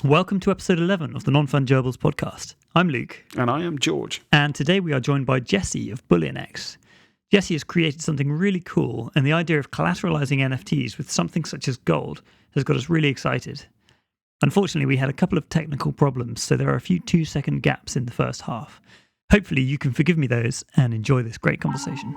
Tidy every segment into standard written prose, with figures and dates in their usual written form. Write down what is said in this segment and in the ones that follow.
Welcome to episode 11 of the Non-Fund Gerbils podcast. I'm Luke. And I am George. And today we are joined by Jesse of Bullionix. Jesse has created something really cool, and the idea of collateralizing NFTs with something such as gold has got us really excited. Unfortunately, we had a couple of technical problems, so there are a few 2-second gaps in the first half. Hopefully you can forgive me those and enjoy this great conversation.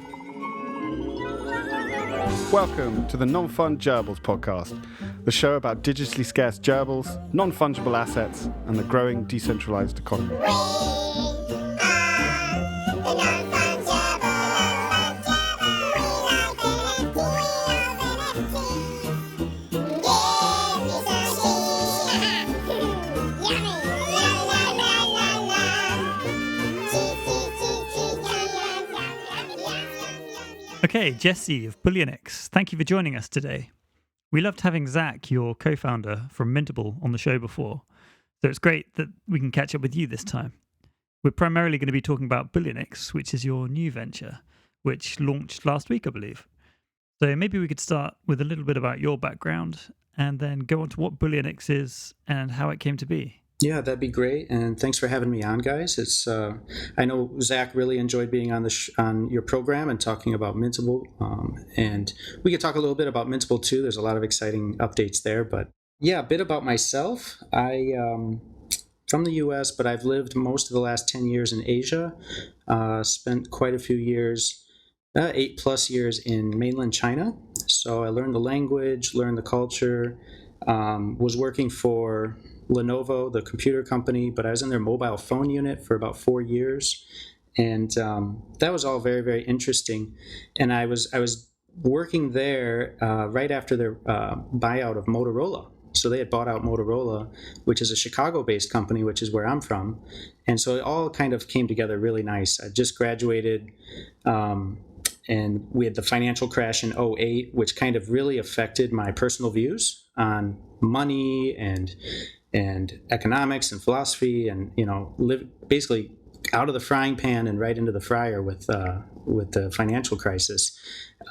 Welcome to the Non-Fund Gerbils podcast, the show about digitally scarce gerbils, non-fungible assets, and the growing decentralized economy. Okay, Jesse of Bullionix, thank you for joining us today. We loved having Zach, your co-founder from Mintable, on the show before, so it's great that we can catch up with you this time. We're primarily going to be talking about Bullionix, which is your new venture, which launched last week, I believe. So maybe we could start with a little bit about your background and then go on to what Bullionix is and how it came to be. Yeah, that'd be great, and thanks for having me on, guys. It's I know Zach really enjoyed being on on your program and talking about Mintable, and we could talk a little bit about Mintable too. There's a lot of exciting updates there, but yeah, a bit about myself. I from the U.S., but I've lived most of the last 10 years in Asia. Spent quite a few years, 8+ years in mainland China. So I learned the language, learned the culture. Was working for Lenovo, the computer company, but I was in their mobile phone unit for about 4 years, and that was all very, very interesting. And I was working there right after their buyout of Motorola. So they had bought out Motorola, which is a Chicago-based company, which is where I'm from, and so it all kind of came together really nice. I just graduated. And we had the financial crash in 2008, which kind of really affected my personal views on money and economics and philosophy, and live basically out of the frying pan and right into the fryer with the financial crisis.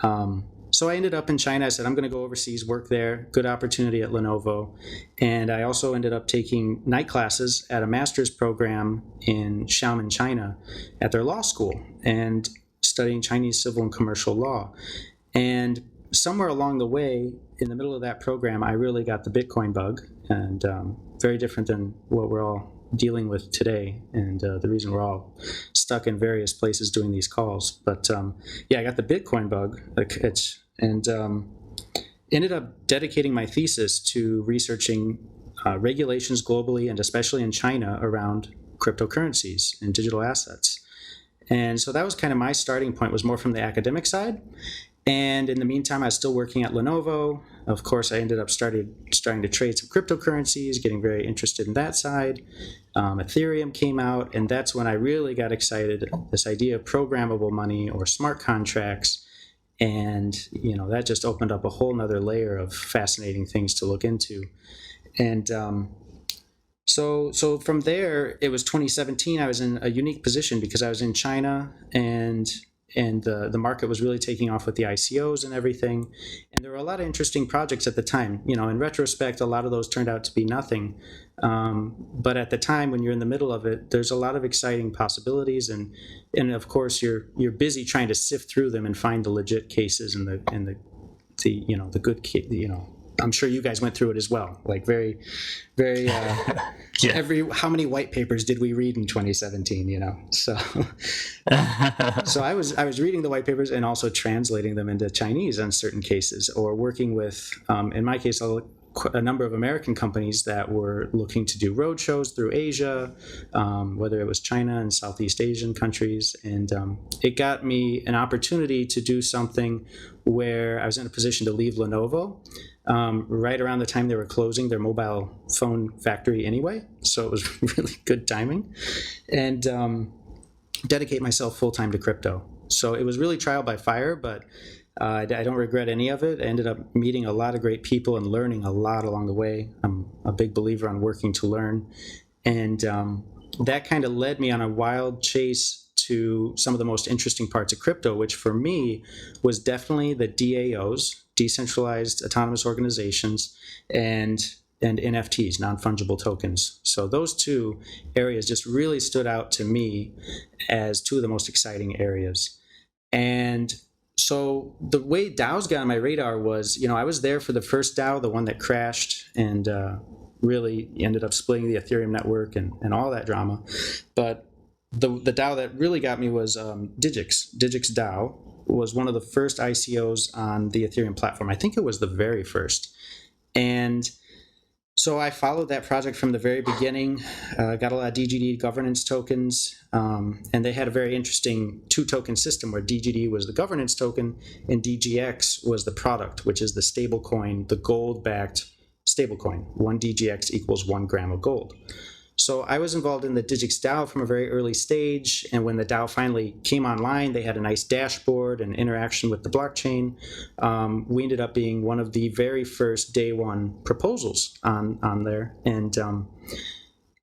So I ended up in China. I said, I'm going to go overseas, work there. Good opportunity at Lenovo. And I also ended up taking night classes at a master's program in Xiamen, China, at their law school, and studying Chinese civil and commercial law. And somewhere along the way, in the middle of that program, I really got the Bitcoin bug, and very different than what we're all dealing with today, and the reason we're all stuck in various places doing these calls. But yeah, I got the Bitcoin bug, and ended up dedicating my thesis to researching regulations globally, and especially in China, around cryptocurrencies and digital assets. And so that was kind of my starting point, was more from the academic side. And in the meantime, I was still working at Lenovo. Of course, I ended up starting to trade some cryptocurrencies, getting very interested in that side. Ethereum came out, and that's when I really got excited, this idea of programmable money or smart contracts. And that just opened up a whole nother layer of fascinating things to look into. And So from there, it was 2017. I was in a unique position because I was in China, and the market was really taking off with the ICOs and everything. And there were a lot of interesting projects at the time. In retrospect, a lot of those turned out to be nothing. But at the time, when you're in the middle of it, there's a lot of exciting possibilities, and of course, you're busy trying to sift through them and find the legit cases and the good I'm sure you guys went through it as well. Like very, very. Yeah. How many white papers did we read in 2017? So I was reading the white papers and also translating them into Chinese on certain cases, or working with, in my case, a number of American companies that were looking to do roadshows through Asia, whether it was China and Southeast Asian countries. And it got me an opportunity to do something where I was in a position to leave Lenovo right around the time they were closing their mobile phone factory anyway. So it was really good timing. And dedicate myself full-time to crypto. So it was really trial by fire, but I don't regret any of it. I ended up meeting a lot of great people and learning a lot along the way. I'm a big believer on working to learn. And that kind of led me on a wild chase to some of the most interesting parts of crypto, which for me was definitely the DAOs, decentralized autonomous organizations, and and NFTs, non-fungible tokens. So those two areas just really stood out to me as two of the most exciting areas. And so the way DAOs got on my radar was, I was there for the first DAO, the one that crashed and really ended up splitting the Ethereum network and all that drama. But the DAO that really got me was Digix. Digix DAO was one of the first ICOs on the Ethereum platform. I think it was the very first. And so I followed that project from the very beginning, got a lot of DGD governance tokens, and they had a very interesting two-token system where DGD was the governance token and DGX was the product, which is the stable coin, the gold-backed stable coin. 1 DGX equals 1 gram of gold. So I was involved in the Digix DAO from a very early stage, and when the DAO finally came online, they had a nice dashboard and interaction with the blockchain. We ended up being one of the very first day one proposals on there, and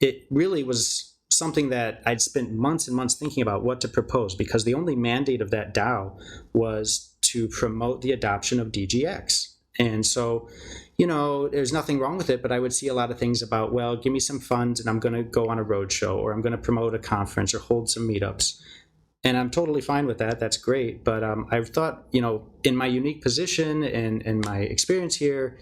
it really was something that I'd spent months and months thinking about what to propose, because the only mandate of that DAO was to promote the adoption of DGX. And so, there's nothing wrong with it, but I would see a lot of things about, well, give me some funds and I'm going to go on a roadshow, or I'm going to promote a conference or hold some meetups. And I'm totally fine with that. That's great. But I've thought, in my unique position and my experience here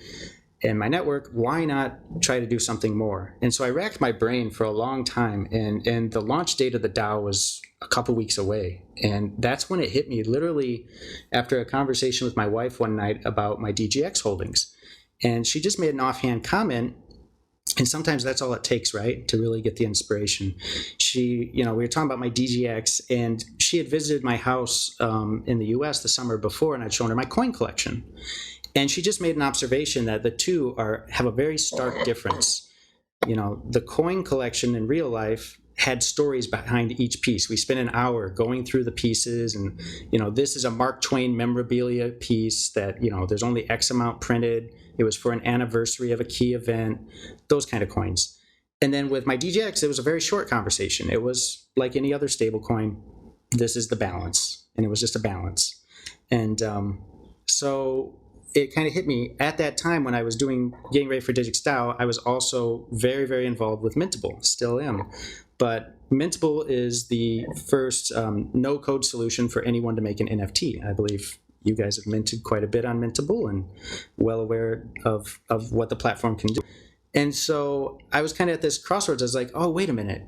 and my network, why not try to do something more? And so I racked my brain for a long time, and the launch date of the DAO was a couple weeks away. And that's when it hit me, literally after a conversation with my wife one night about my DGX holdings. And she just made an offhand comment, and sometimes that's all it takes, right, to really get the inspiration. We were talking about my DGX, and she had visited my house in the US the summer before, and I'd shown her my coin collection. And she just made an observation that the two have a very stark difference. The coin collection in real life had stories behind each piece. We spent an hour going through the pieces, and this is a Mark Twain memorabilia piece that there's only X amount printed. It was for an anniversary of a key event, those kind of coins. And then with my DGX, it was a very short conversation. It was like any other stable coin. This is the balance, and it was just a balance. And so it kind of hit me at that time when I was getting ready for Digix DAO. I was also very, very involved with Mintable, still am. But Mintable is the first no-code solution for anyone to make an NFT. I believe you guys have minted quite a bit on Mintable and well aware of what the platform can do. And so I was kind of at this crossroads. I was like, oh, wait a minute.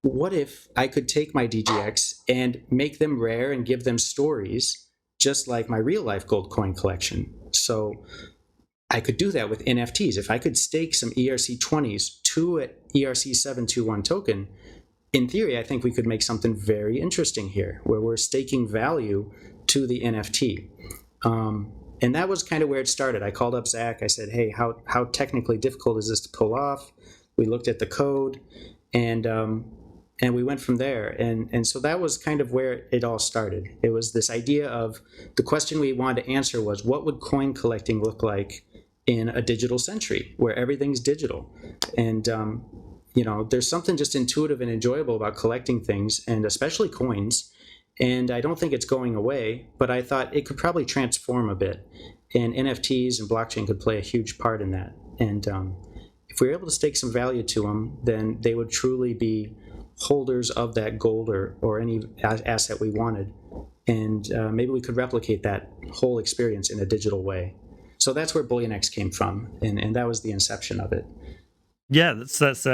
What if I could take my DGX and make them rare and give them stories just like my real-life gold coin collection? So I could do that with NFTs. If I could stake some ERC20s to an ERC721 token, in theory, I think we could make something very interesting here, where we're staking value to the NFT. And that was kind of where it started. I called up Zach. I said, hey, how technically difficult is this to pull off? We looked at the code, and we went from there. And so that was kind of where it all started. It was this idea of, the question we wanted to answer was, what would coin collecting look like in a digital century where everything's digital? And there's something just intuitive and enjoyable about collecting things, and especially coins. And I don't think it's going away, but I thought it could probably transform a bit, and NFTs and blockchain could play a huge part in that. And if we were able to stake some value to them, then they would truly be holders of that gold or any asset we wanted. And maybe we could replicate that whole experience in a digital way. So that's where Bullionix came from, and that was the inception of it. Yeah, that's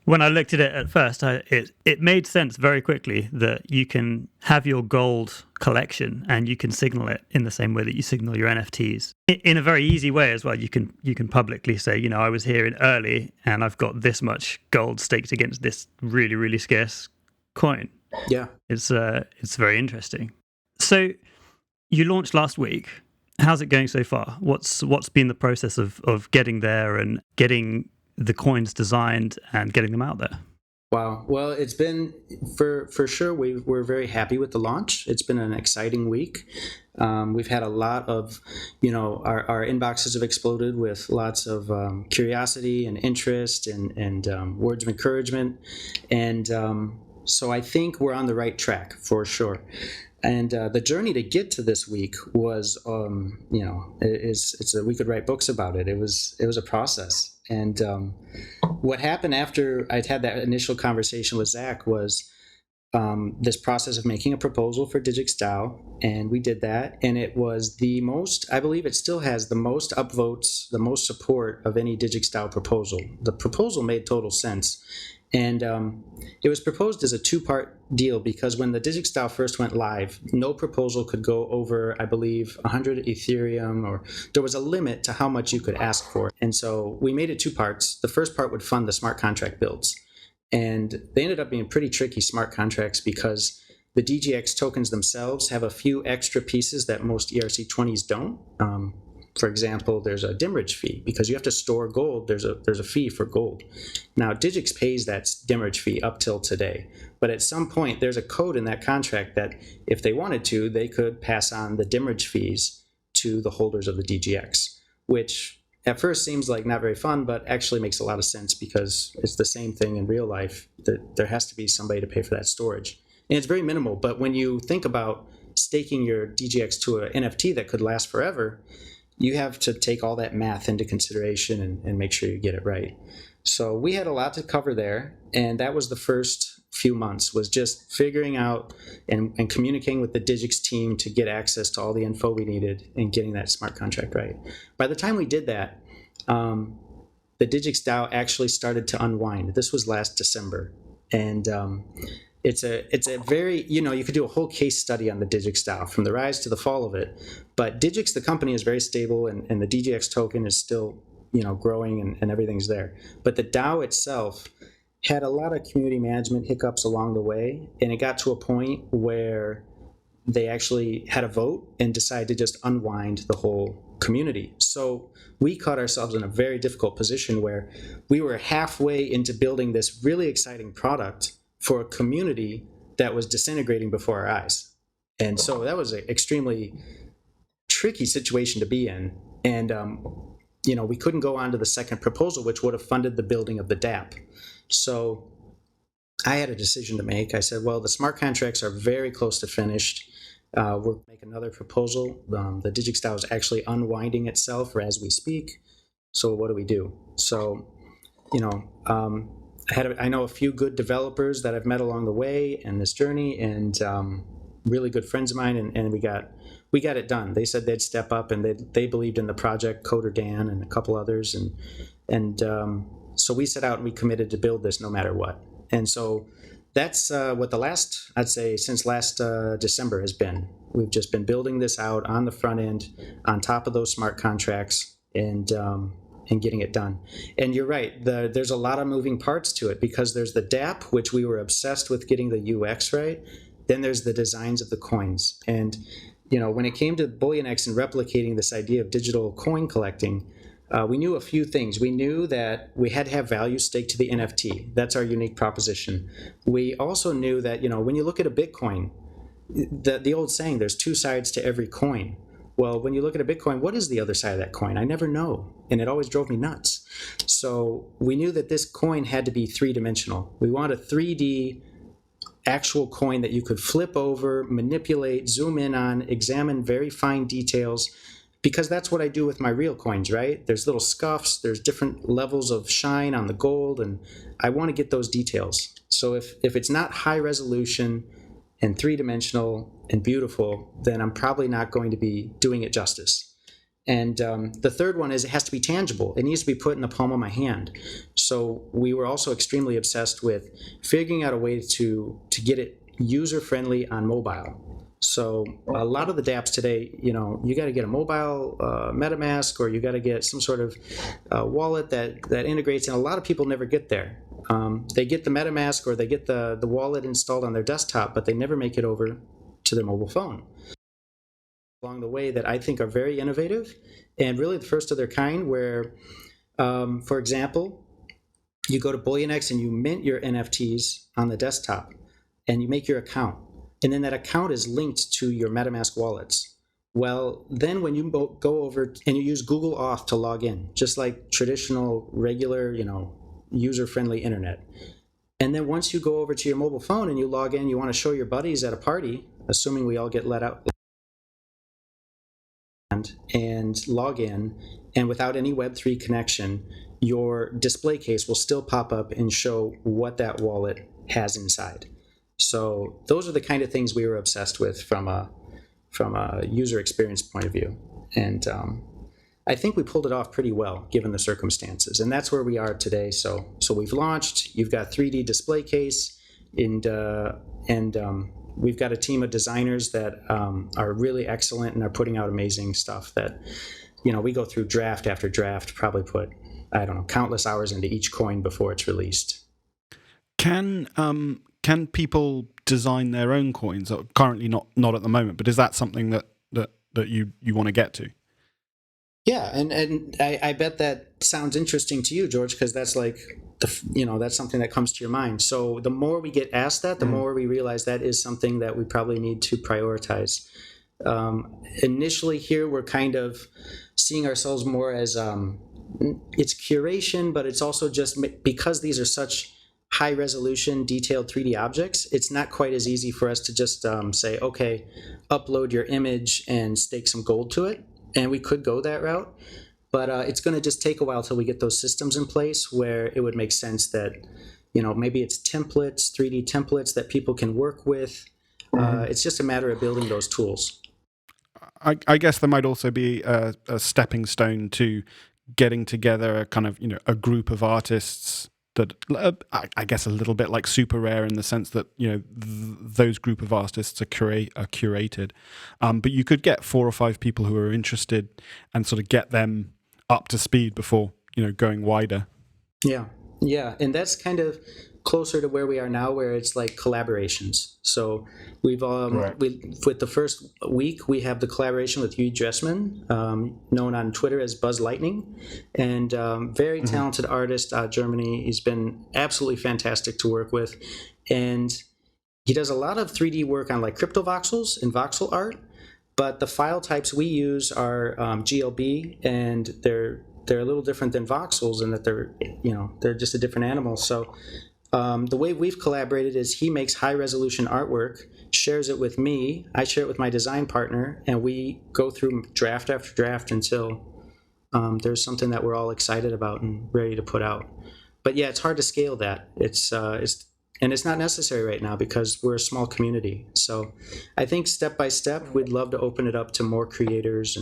when I looked at it at first, it made sense very quickly that you can have your gold collection and you can signal it in the same way that you signal your NFTs in a very easy way as well. You can publicly say, I was here in early and I've got this much gold staked against this really, really scarce coin. Yeah, it's very interesting. So you launched last week. How's it going so far? What's been the process of getting there and getting the coins designed and getting them out there? Wow. Well, it's been, for sure, we're very happy with the launch. It's been an exciting week. We've had a lot of, our inboxes have exploded with lots of curiosity and interest and words of encouragement. And so I think we're on the right track for sure. And the journey to get to this week was, we could write books about it. It was a process. And what happened after I'd had that initial conversation with Zach was this process of making a proposal for Digix DAO, and we did that, and it was the most, I believe it still has the most upvotes, the most support of any Digix DAO proposal. The proposal made total sense, and it was proposed as a two-part deal because when the Digix DAO first went live, no proposal could go over, I believe, 100 Ethereum, or there was a limit to how much you could ask for. And so we made it two parts. The first part would fund the smart contract builds. And they ended up being pretty tricky smart contracts because the DGX tokens themselves have a few extra pieces that most ERC20s don't. For example, there's a demurrage fee because you have to store gold. There's a fee for gold. Now, Digix pays that demurrage fee up till today. But at some point, there's a code in that contract that if they wanted to, they could pass on the demurrage fees to the holders of the DGX, which at first seems like not very fun, but actually makes a lot of sense because it's the same thing in real life, that there has to be somebody to pay for that storage. And it's very minimal, but when you think about staking your DGX to an NFT that could last forever, you have to take all that math into consideration and make sure you get it right. So we had a lot to cover there, and that was the first few months, was just figuring out and communicating with the Digix team to get access to all the info we needed and getting that smart contract right. By the time we did that, the Digix DAO actually started to unwind. This was last December, and it's a very, you could do a whole case study on the Digix DAO from the rise to the fall of it. But Digix, the company, is very stable, and the DGX token is still, growing and everything's there. But the DAO itself had a lot of community management hiccups along the way, and it got to a point where they actually had a vote and decided to just unwind the whole community. So we caught ourselves in a very difficult position where we were halfway into building this really exciting product for a community that was disintegrating before our eyes. And so that was an extremely tricky situation to be in. And, we couldn't go on to the second proposal, which would have funded the building of the DApp. So I had a decision to make. I said, well, the smart contracts are very close to finished. We're going to make another proposal. The Digix DAO is actually unwinding itself as we speak. So what do we do? So, I know a few good developers that I've met along the way in this journey, and really good friends of mine, and we got it done. They said they'd step up, and they believed in the project, Coder Dan and a couple others, and so we set out and we committed to build this no matter what. And so that's what I'd say since last December has been. We've just been building this out on the front end, on top of those smart contracts, and getting it done. And you're right, there's a lot of moving parts to it because there's the DApp, which we were obsessed with getting the UX right. Then there's the designs of the coins. And when it came to Bullionix and replicating this idea of digital coin collecting, we knew a few things. We knew that we had to have value staked to the NFT. That's our unique proposition. We also knew that, when you look at a Bitcoin, the old saying, there's two sides to every coin. Well, when you look at a Bitcoin, what is the other side of that coin? I never know, and it always drove me nuts. So we knew that this coin had to be three-dimensional. We want a 3D actual coin that you could flip over, manipulate, zoom in on, examine very fine details, because that's what I do with my real coins, right? There's little scuffs, there's different levels of shine on the gold, and I want to get those details. So if it's not high resolution and three-dimensional and beautiful, then I'm probably not going to be doing it justice. And the third one is it has to be tangible. It needs to be put in the palm of my hand. So we were also extremely obsessed with figuring out a way to get it user-friendly on mobile. So a lot of the dApps today, you got to get a mobile MetaMask, or you got to get some sort of wallet that integrates, and a lot of people never get there. They get the MetaMask or they get the wallet installed on their desktop, but they never make it over to their mobile phone. Along the way that I think are very innovative and really the first of their kind, where, for example, you go to Bullionix and you mint your NFTs on the desktop and you make your account. And then that account is linked to your MetaMask wallets. Well, then when you go over and you use Google Auth to log in, just like traditional, regular, user-friendly internet. And then once you go over to your mobile phone and you log in, you want to show your buddies at a party, assuming we all get let out, and log in, and without any Web3 connection, your display case will still pop up and show what that wallet has inside. So those are the kind of things we were obsessed with from a user experience point of view. And I think we pulled it off pretty well given the circumstances. And that's where we are today. So we've launched, you've got 3D display case, and we've got a team of designers that are really excellent and are putting out amazing stuff that, we go through draft after draft, probably put, I don't know, countless hours into each coin before it's released. Can people design their own coins? Currently not at the moment, but is that something that you want to get to? Yeah, and I bet that sounds interesting to you, George, because that's like that's something that comes to your mind. So the more we get asked that, the more we realize that is something that we probably need to prioritize. Initially, here we're kind of seeing ourselves more as it's curation, but it's also just because these are such high resolution, detailed 3D objects, it's not quite as easy for us to just say, okay, upload your image and stake some gold to it. And we could go that route, but it's going to just take a while till we get those systems in place where it would make sense that, maybe it's templates, 3D templates that people can work with. It's just a matter of building those tools. I guess there might also be a stepping stone to getting together a kind of, a group of artists that I guess a little bit like Super Rare in the sense that those group of artists are curated, but you could get 4 or 5 people who are interested and sort of get them up to speed before going wider. Yeah, and that's kind of closer to where we are now, where it's like collaborations. So we've with the first week we have the collaboration with Hugh Dressman, known on Twitter as Buzz Lightning, and very talented artist out of Germany. He's been absolutely fantastic to work with, and he does a lot of 3D work on like crypto voxels and voxel art. But the file types we use are GLB, and they're a little different than voxels in that they're just a different animal. So the way we've collaborated is he makes high resolution artwork, shares it with me, I share it with my design partner, and we go through draft after draft until there's something that we're all excited about and ready to put out. But yeah, it's hard to scale that. It's not necessary right now because we're a small community. So I think step by step, we'd love to open it up to more creators,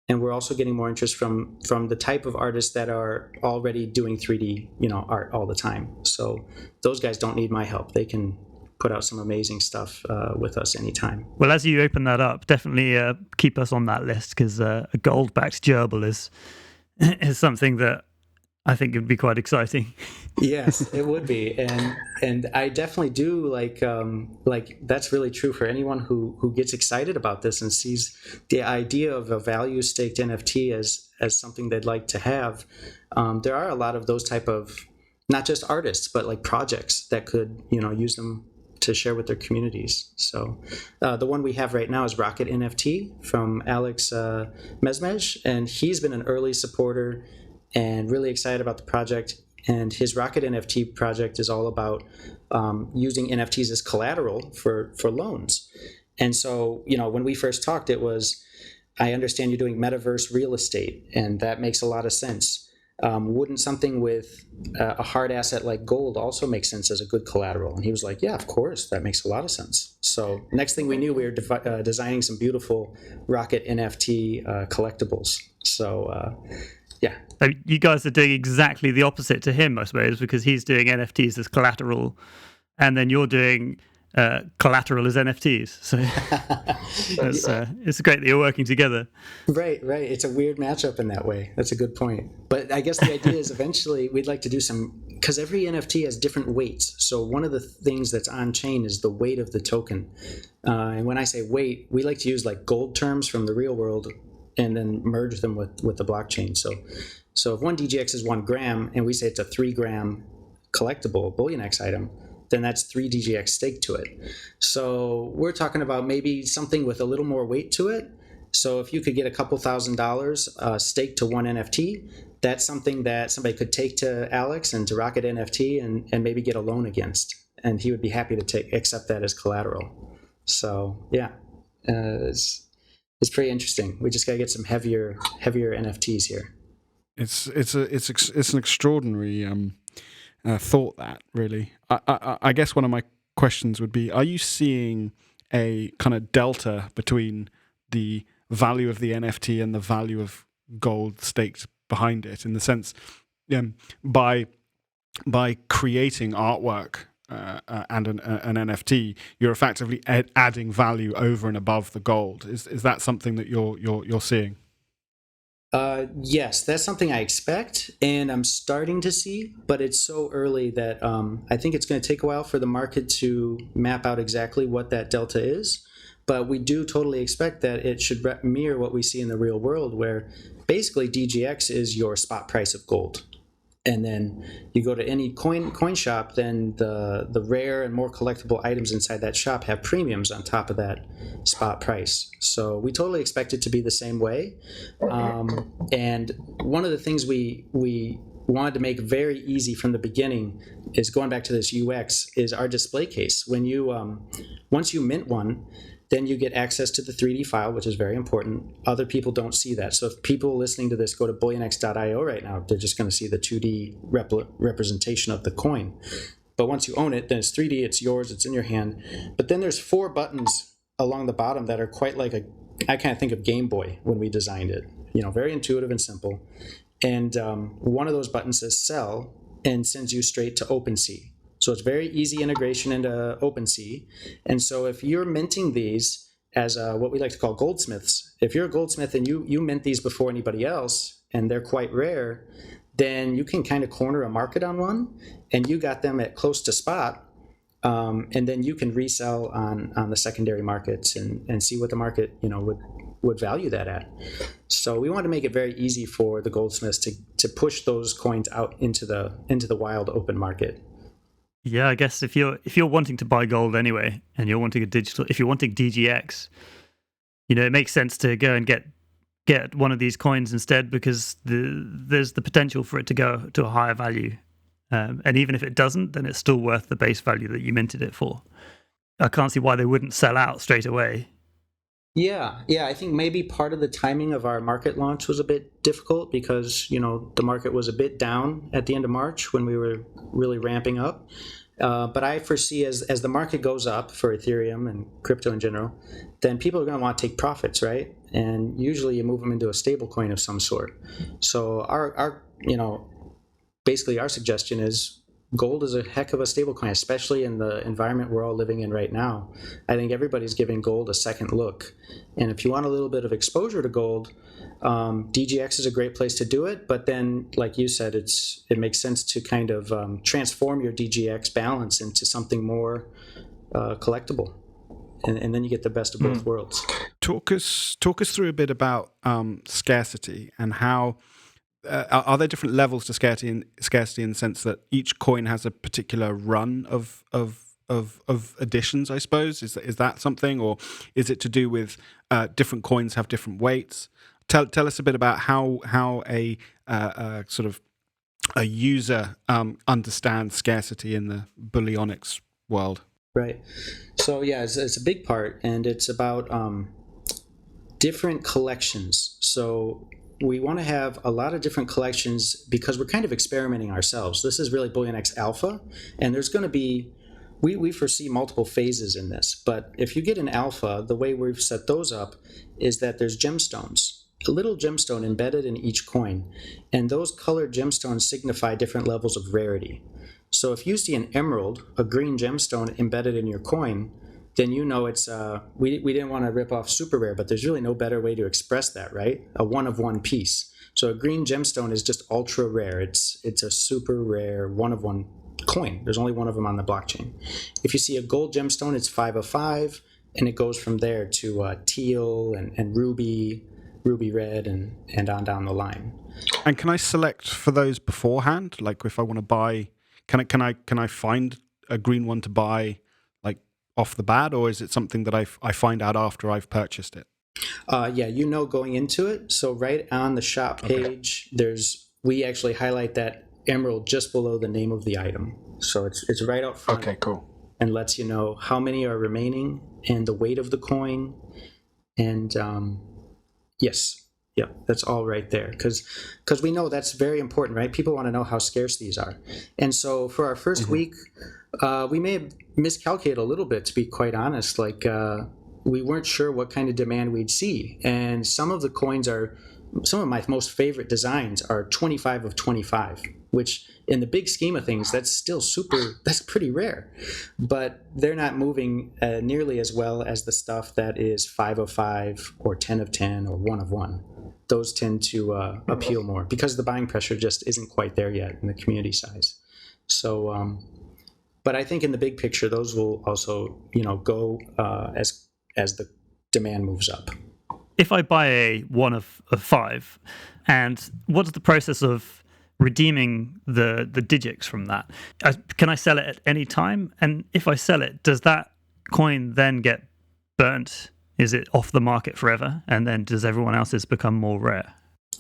and we're also getting more interest from the type of artists that are already doing 3D, art all the time. So those guys don't need my help. They can put out some amazing stuff with us anytime. Well, as you open that up, definitely keep us on that list, because a gold-backed gerbil is something that I think would be quite exciting. Yes, it would be, and I definitely do like that's really true for anyone who gets excited about this and sees the idea of a value staked NFT as something they'd like to have. There are a lot of those type of, not just artists, but like projects that could use them to share with their communities. So the one we have right now is Rocket NFT from Alex Mesmej, and he's been an early supporter and really excited about the project. And his Rocket NFT project is all about using NFTs as collateral for loans. And so, when we first talked, it was, I understand you're doing metaverse real estate, and that makes a lot of sense. Wouldn't something with a hard asset like gold also make sense as a good collateral? And he was like, yeah, of course, that makes a lot of sense. So next thing we knew, we were designing some beautiful Rocket NFT collectibles. So, yeah. So you guys are doing exactly the opposite to him, I suppose, because he's doing NFTs as collateral, and then you're doing collateral as NFTs. So it's great that you're working together. Right. It's a weird matchup in that way. That's a good point. But I guess the idea is eventually we'd like to do some, because every NFT has different weights. So one of the things that's on chain is the weight of the token. And when I say weight, we like to use like gold terms from the real world and then merge them with the blockchain. So if one DGX is 1 gram and we say it's a 3 gram collectible Bullionix item, then that's 3 DGX staked to it. So we're talking about maybe something with a little more weight to it. So if you could get a couple $1,000s staked to one NFT, that's something that somebody could take to Alex and to Rocket NFT and maybe get a loan against. And he would be happy to accept that as collateral. So yeah, it's pretty interesting. We just got to get some heavier NFTs here. It's an extraordinary thought, that really. I guess one of my questions would be: are you seeing a kind of delta between the value of the NFT and the value of gold staked behind it, in the sense, by creating artwork and an NFT, you're effectively adding value over and above the gold? Is that something that you're seeing? Yes, that's something I expect, and I'm starting to see, but it's so early that I think it's going to take a while for the market to map out exactly what that delta is. But we do totally expect that it should mirror what we see in the real world, where basically DGX is your spot price of gold. And then you go to any coin shop, then the rare and more collectible items inside that shop have premiums on top of that spot price. So we totally expect it to be the same way. And one of the things we wanted to make very easy from the beginning is, going back to this UX, is our display case. When you once you mint one, then you get access to the 3D file, which is very important. Other people don't see that. So if people listening to this go to bullionix.io right now, they're just going to see the 2D representation of the coin. But once you own it, then it's 3D, it's yours, it's in your hand. But then there's 4 buttons along the bottom that are quite like I kind of think of Game Boy when we designed it. Very intuitive and simple. And one of those buttons says sell and sends you straight to OpenSea. So it's very easy integration into OpenSea. And so if you're minting these as what we like to call goldsmiths, if you're a goldsmith and you mint these before anybody else, and they're quite rare, then you can kind of corner a market on one, and you got them at close to spot, and then you can resell on the secondary markets and see what the market would value that at. So we want to make it very easy for the goldsmiths to push those coins out into the wild open market. Yeah, I guess if you're wanting to buy gold anyway, and you're wanting if you're wanting DGX, it makes sense to go and get one of these coins instead, because there's the potential for it to go to a higher value, and even if it doesn't, then it's still worth the base value that you minted it for. I can't see why they wouldn't sell out straight away. Yeah, I think maybe part of the timing of our market launch was a bit difficult, because the market was a bit down at the end of March when we were really ramping up. But I foresee as the market goes up for Ethereum and crypto in general, then people are going to want to take profits, right? And usually you move them into a stable coin of some sort. So our basically our suggestion is gold is a heck of a stable coin, especially in the environment we're all living in right now. I think everybody's giving gold a second look. And if you want a little bit of exposure to gold, DGX is a great place to do it. But then, like you said, it makes sense to kind of transform your DGX balance into something more collectible. And then you get the best of both worlds. Talk us through a bit about scarcity, and how are there different levels to scarcity in the sense that each coin has a particular run of additions, I suppose? Is that something, or is it to do with different coins have different weights? Tell us a bit about how a sort of a user understands scarcity in the Bullionix world. Right. So yeah, it's a big part, and it's about different collections. So we want to have a lot of different collections because we're kind of experimenting ourselves. This is really Bullionix Alpha, and there's going to be, we foresee multiple phases in this. But if you get an alpha, the way we've set those up is that there's gemstones, a little gemstone embedded in each coin, and those colored gemstones signify different levels of rarity. So if you see an emerald, a green gemstone embedded in your coin, then it's we didn't want to rip off super rare, but there's really no better way to express that, right? A one of one piece. So a green gemstone is just ultra rare. It's a super rare one of one coin. There's only one of them on the blockchain. If you see a gold gemstone, it's 5 of 5, and it goes from there to teal and ruby red, and on down the line. And can I select for those beforehand? Like if I want to buy, can I find a green one to buy like off the bat, or is it something that I find out after I've purchased it? Yeah, going into it. So right on the shop page, we actually highlight that emerald just below the name of the item. So it's right out front. Okay, cool. And lets you know how many are remaining and the weight of the coin. And yes, Yep, that's all right there, because we know that's very important, right? People want to know how scarce these are, and so for our first week, we may have miscalculated a little bit, to be quite honest. Like we weren't sure what kind of demand we'd see, and some of my most favorite designs are 25 of 25, which in the big scheme of things, that's pretty rare, but they're not moving nearly as well as the stuff that is 5 of 5 or 10 of 10 or 1 of 1. Those tend to appeal more because the buying pressure just isn't quite there yet in the community size. So, but I think in the big picture, those will also, go as the demand moves up. If I buy a 1 of 5, and what's the process of redeeming the Digix from that? Can I sell it at any time? And if I sell it, does that coin then get burnt? Is it off the market forever? And then does everyone else's become more rare?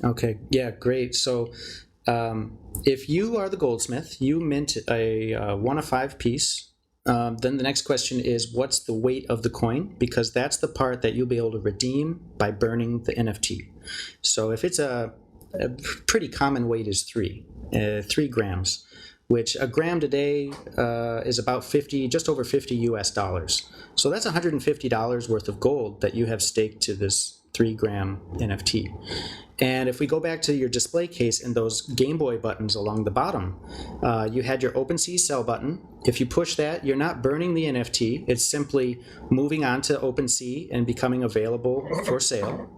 Okay, yeah, great. So if you are the goldsmith, you mint a 1 of 5 piece. Then the next question is, what's the weight of the coin? Because that's the part that you'll be able to redeem by burning the NFT. So if it's a pretty common weight is 3 grams, which a gram today is about just over $50 US. So that's $150 worth of gold that you have staked to this 3-gram NFT. And if we go back to your display case and those Game Boy buttons along the bottom, you had your OpenSea sell button. If you push that, you're not burning the NFT. It's simply moving on to OpenSea and becoming available for sale.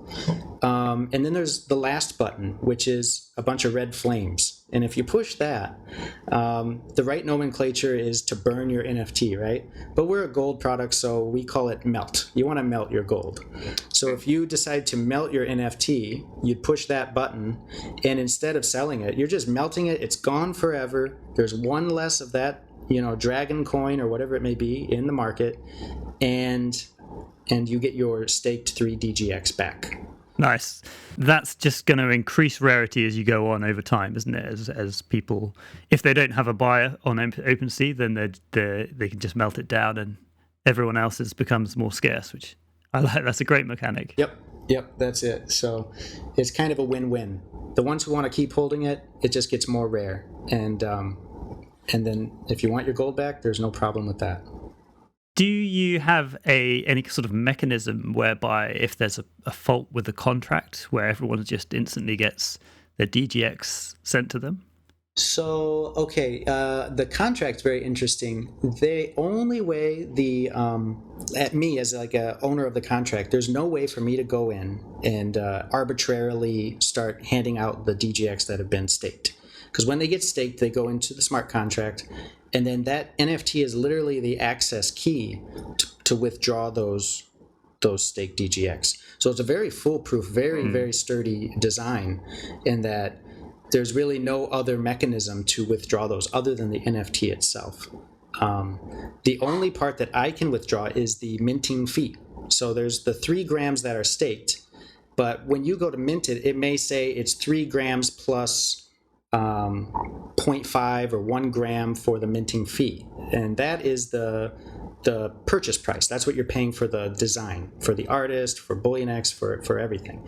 And then there's the last button, which is a bunch of red flames. And if you push that, the right nomenclature is to burn your NFT, right? But we're a gold product, so we call it melt. You want to melt your gold. So if you decide to melt your NFT, you'd push that button, and instead of selling it, you're just melting it. It's gone forever. There's one less of that, dragon coin or whatever it may be in the market, and you get your staked 3 DGX back. Nice. That's just going to increase rarity as you go on over time, isn't it? As people, if they don't have a buyer on OpenSea, then they can just melt it down, and everyone else's becomes more scarce, which I like. That's a great mechanic. Yep, that's it. So it's kind of a win-win. The ones who want to keep holding it, it just gets more rare, and then if you want your gold back, there's no problem with that. Do you have any sort of mechanism whereby if there's a fault with the contract where everyone just instantly gets their DGX sent to them? So, okay, the contract's very interesting. The only way at me as like a owner of the contract, there's no way for me to go in and arbitrarily start handing out the DGX that have been staked. Because when they get staked, they go into the smart contract, and then that NFT is literally the access key to withdraw those staked DGX. So it's a very foolproof, very sturdy design in that there's really no other mechanism to withdraw those other than the NFT itself. The only part that I can withdraw is the minting fee. So there's the 3 grams that are staked, but when you go to mint it, it may say it's 3 grams plus 0.5 or 1 gram for the minting fee, and that is the purchase price. That's what you're paying for the design, for the artist, for Bullionix, for everything.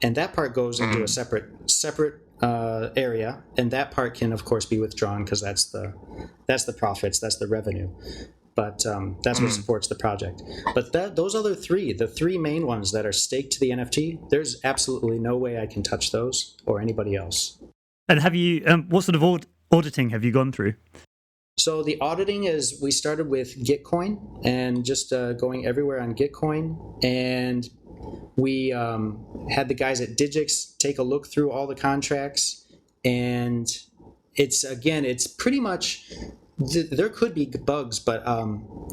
And that part goes into a separate area, and that part can of course be withdrawn because that's the profits, that's the revenue. But that's what supports the project. But those other the 3 main ones that are staked to the NFT, there's absolutely no way I can touch those or anybody else. And have you, what sort of auditing have you gone through? So the auditing is, we started with Gitcoin and just going everywhere on Gitcoin. And we had the guys at Digix take a look through all the contracts. And it's pretty much, there could be bugs, but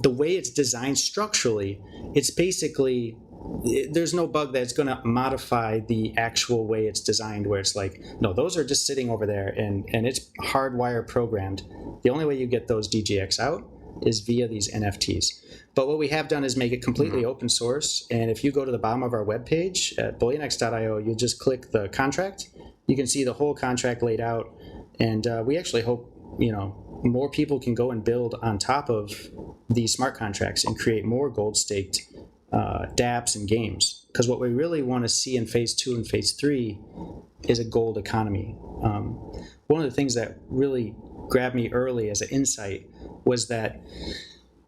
the way it's designed structurally, it's basically, there's no bug that's going to modify the actual way it's designed, where it's like, no, those are just sitting over there and it's hardwire programmed. The only way you get those DGX out is via these NFTs. But what we have done is make it completely open source. And if you go to the bottom of our webpage at bullionix.io, you'll just click the contract. You can see the whole contract laid out. And we actually hope, more people can go and build on top of these smart contracts and create more gold staked dApps and games. because what we really want to see in phase 2 and phase 3 is a gold economy. One of the things that really grabbed me early as an insight was that,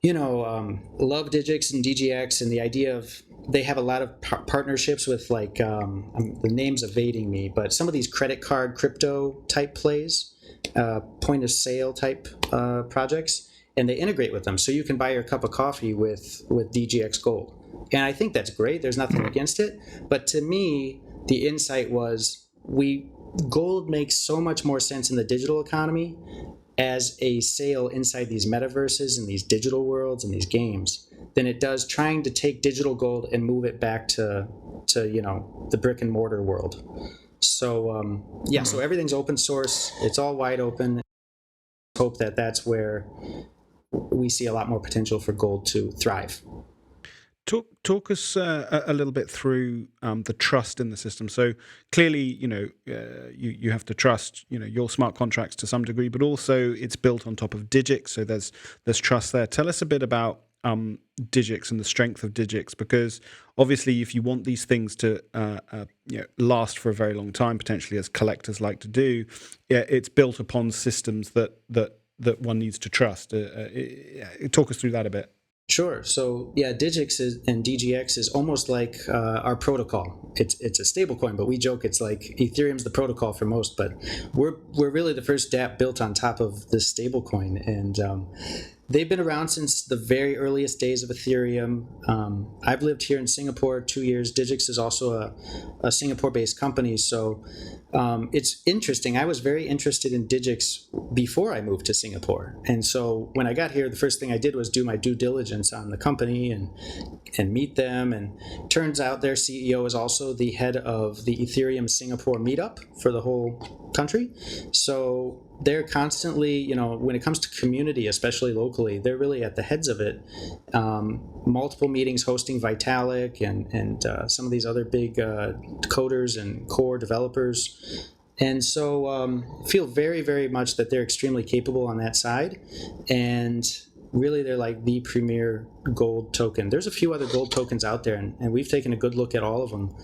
love Digix and DGX, and the idea of they have a lot of partnerships with the name's evading me, but some of these credit card crypto type plays, point of sale type projects, and they integrate with them. So you can buy your cup of coffee with DGX Gold. And I think that's great. There's nothing against it. But to me, the insight was gold makes so much more sense in the digital economy as a sale inside these metaverses and these digital worlds and these games than it does trying to take digital gold and move it back to the brick and mortar world. So so everything's open source. It's all wide open. Hope that's where we see a lot more potential for gold to thrive. Talk us a little bit through the trust in the system. So clearly, you have to trust, your smart contracts to some degree, but also it's built on top of Digix, so there's trust there. Tell us a bit about Digix and the strength of Digix, because obviously, if you want these things to last for a very long time, potentially as collectors like to do, it's built upon systems that one needs to trust. Talk us through that a bit. Sure. So Digix and DGX is almost like our protocol. It's a stable coin, but we joke it's like Ethereum's the protocol for most, but we're really the first dApp built on top of this stable coin. And they've been around since the very earliest days of Ethereum. I've lived here in Singapore 2 years. Digix is also a Singapore-based company. So it's interesting. I was very interested in Digix before I moved to Singapore. And so when I got here, the first thing I did was do my due diligence on the company and meet them. And turns out their CEO is also the head of the Ethereum Singapore meetup for the whole country. So they're constantly, when it comes to community, especially locally, they're really at the heads of it. Multiple meetings hosting Vitalik and some of these other big coders and core developers. And so feel very, very much that they're extremely capable on that side. And really, they're like the premier gold token. There's a few other gold tokens out there, and we've taken a good look at all of them.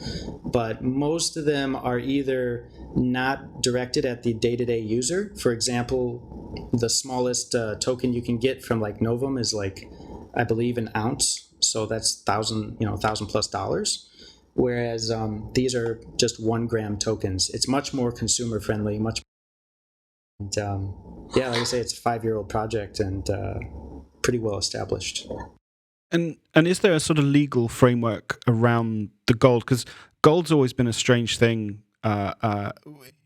But most of them are either not directed at the day-to-day user. For example, the smallest token you can get from like Novum is I believe an ounce. So that's $1,000+ Whereas these are just 1 gram tokens. It's much more consumer friendly, like I say, it's a 5-year-old project and pretty well established. And is there a sort of legal framework around the gold? Because gold's always been a strange thing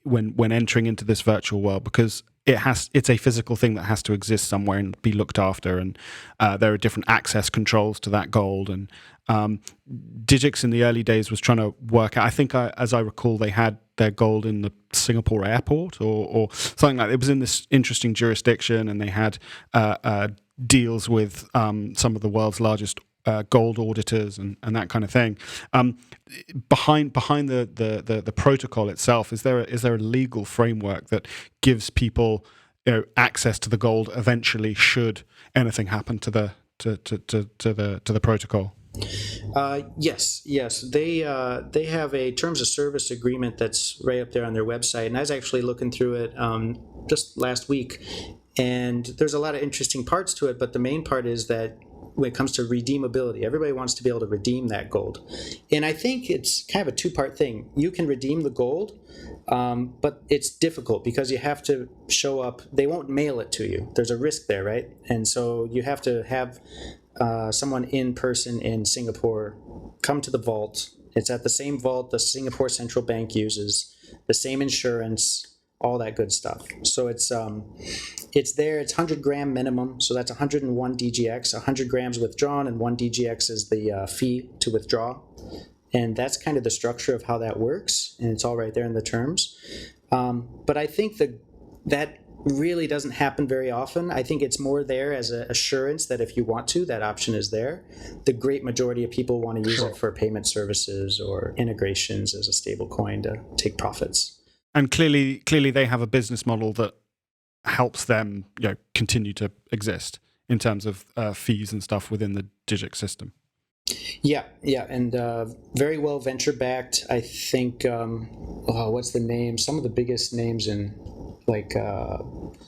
when entering into this virtual world, because it's a physical thing that has to exist somewhere and be looked after, and there are different access controls to that gold. And Digix in the early days was trying to work out, I think as I recall, they had their gold in the Singapore airport or something like that. It was in this interesting jurisdiction, and they had deals with some of the world's largest gold auditors and that kind of thing. Behind the protocol itself, is there a legal framework that gives people access to the gold eventually, should anything happen to the protocol? Yes. They have a terms of service agreement that's right up there on their website, and I was actually looking through it just last week, and there's a lot of interesting parts to it, but the main part is that when it comes to redeemability, everybody wants to be able to redeem that gold. And I think it's kind of a two-part thing. You can redeem the gold, but it's difficult because you have to show up. They won't mail it to you. There's a risk there, right? And so you have to have someone in person in Singapore come to the vault. It's at the same vault the Singapore Central Bank uses, the same insurance, all that good stuff. So it's there. It's 100 gram minimum. So that's 101 DGX. 100 grams withdrawn, and 1 DGX is the fee to withdraw. And that's kind of the structure of how that works, and it's all right there in the terms. But I think that really doesn't happen very often. I think it's more there as an assurance that if you want to, that option is there. The great majority of people want to use it for payment services or integrations as a stable coin to take profits. And clearly they have a business model that helps them continue to exist in terms of fees and stuff within the Digix system. Yeah, and very well venture backed. I think. What's the name? Some of the biggest names in like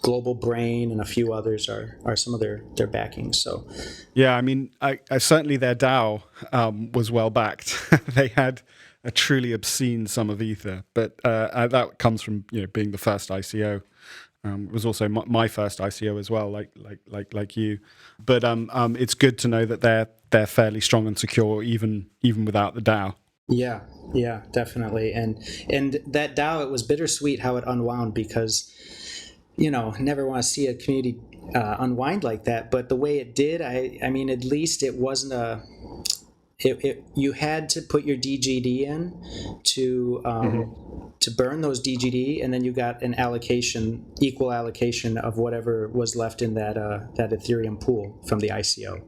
Global Brain and a few others are some of their backing. So Yeah, I mean, I certainly their DAO was well backed. They had a truly obscene sum of ether, but that comes from being the first ICO. It was also my first ICO as well, like you. But it's good to know that they're fairly strong and secure, even without the DAO. yeah, definitely. And that DAO, it was bittersweet how it unwound because never want to see a community unwind like that. But the way it did, I mean, at least it wasn't you had to put your DGD in to burn those DGD, and then you got an equal allocation of whatever was left in that Ethereum pool from the ICO.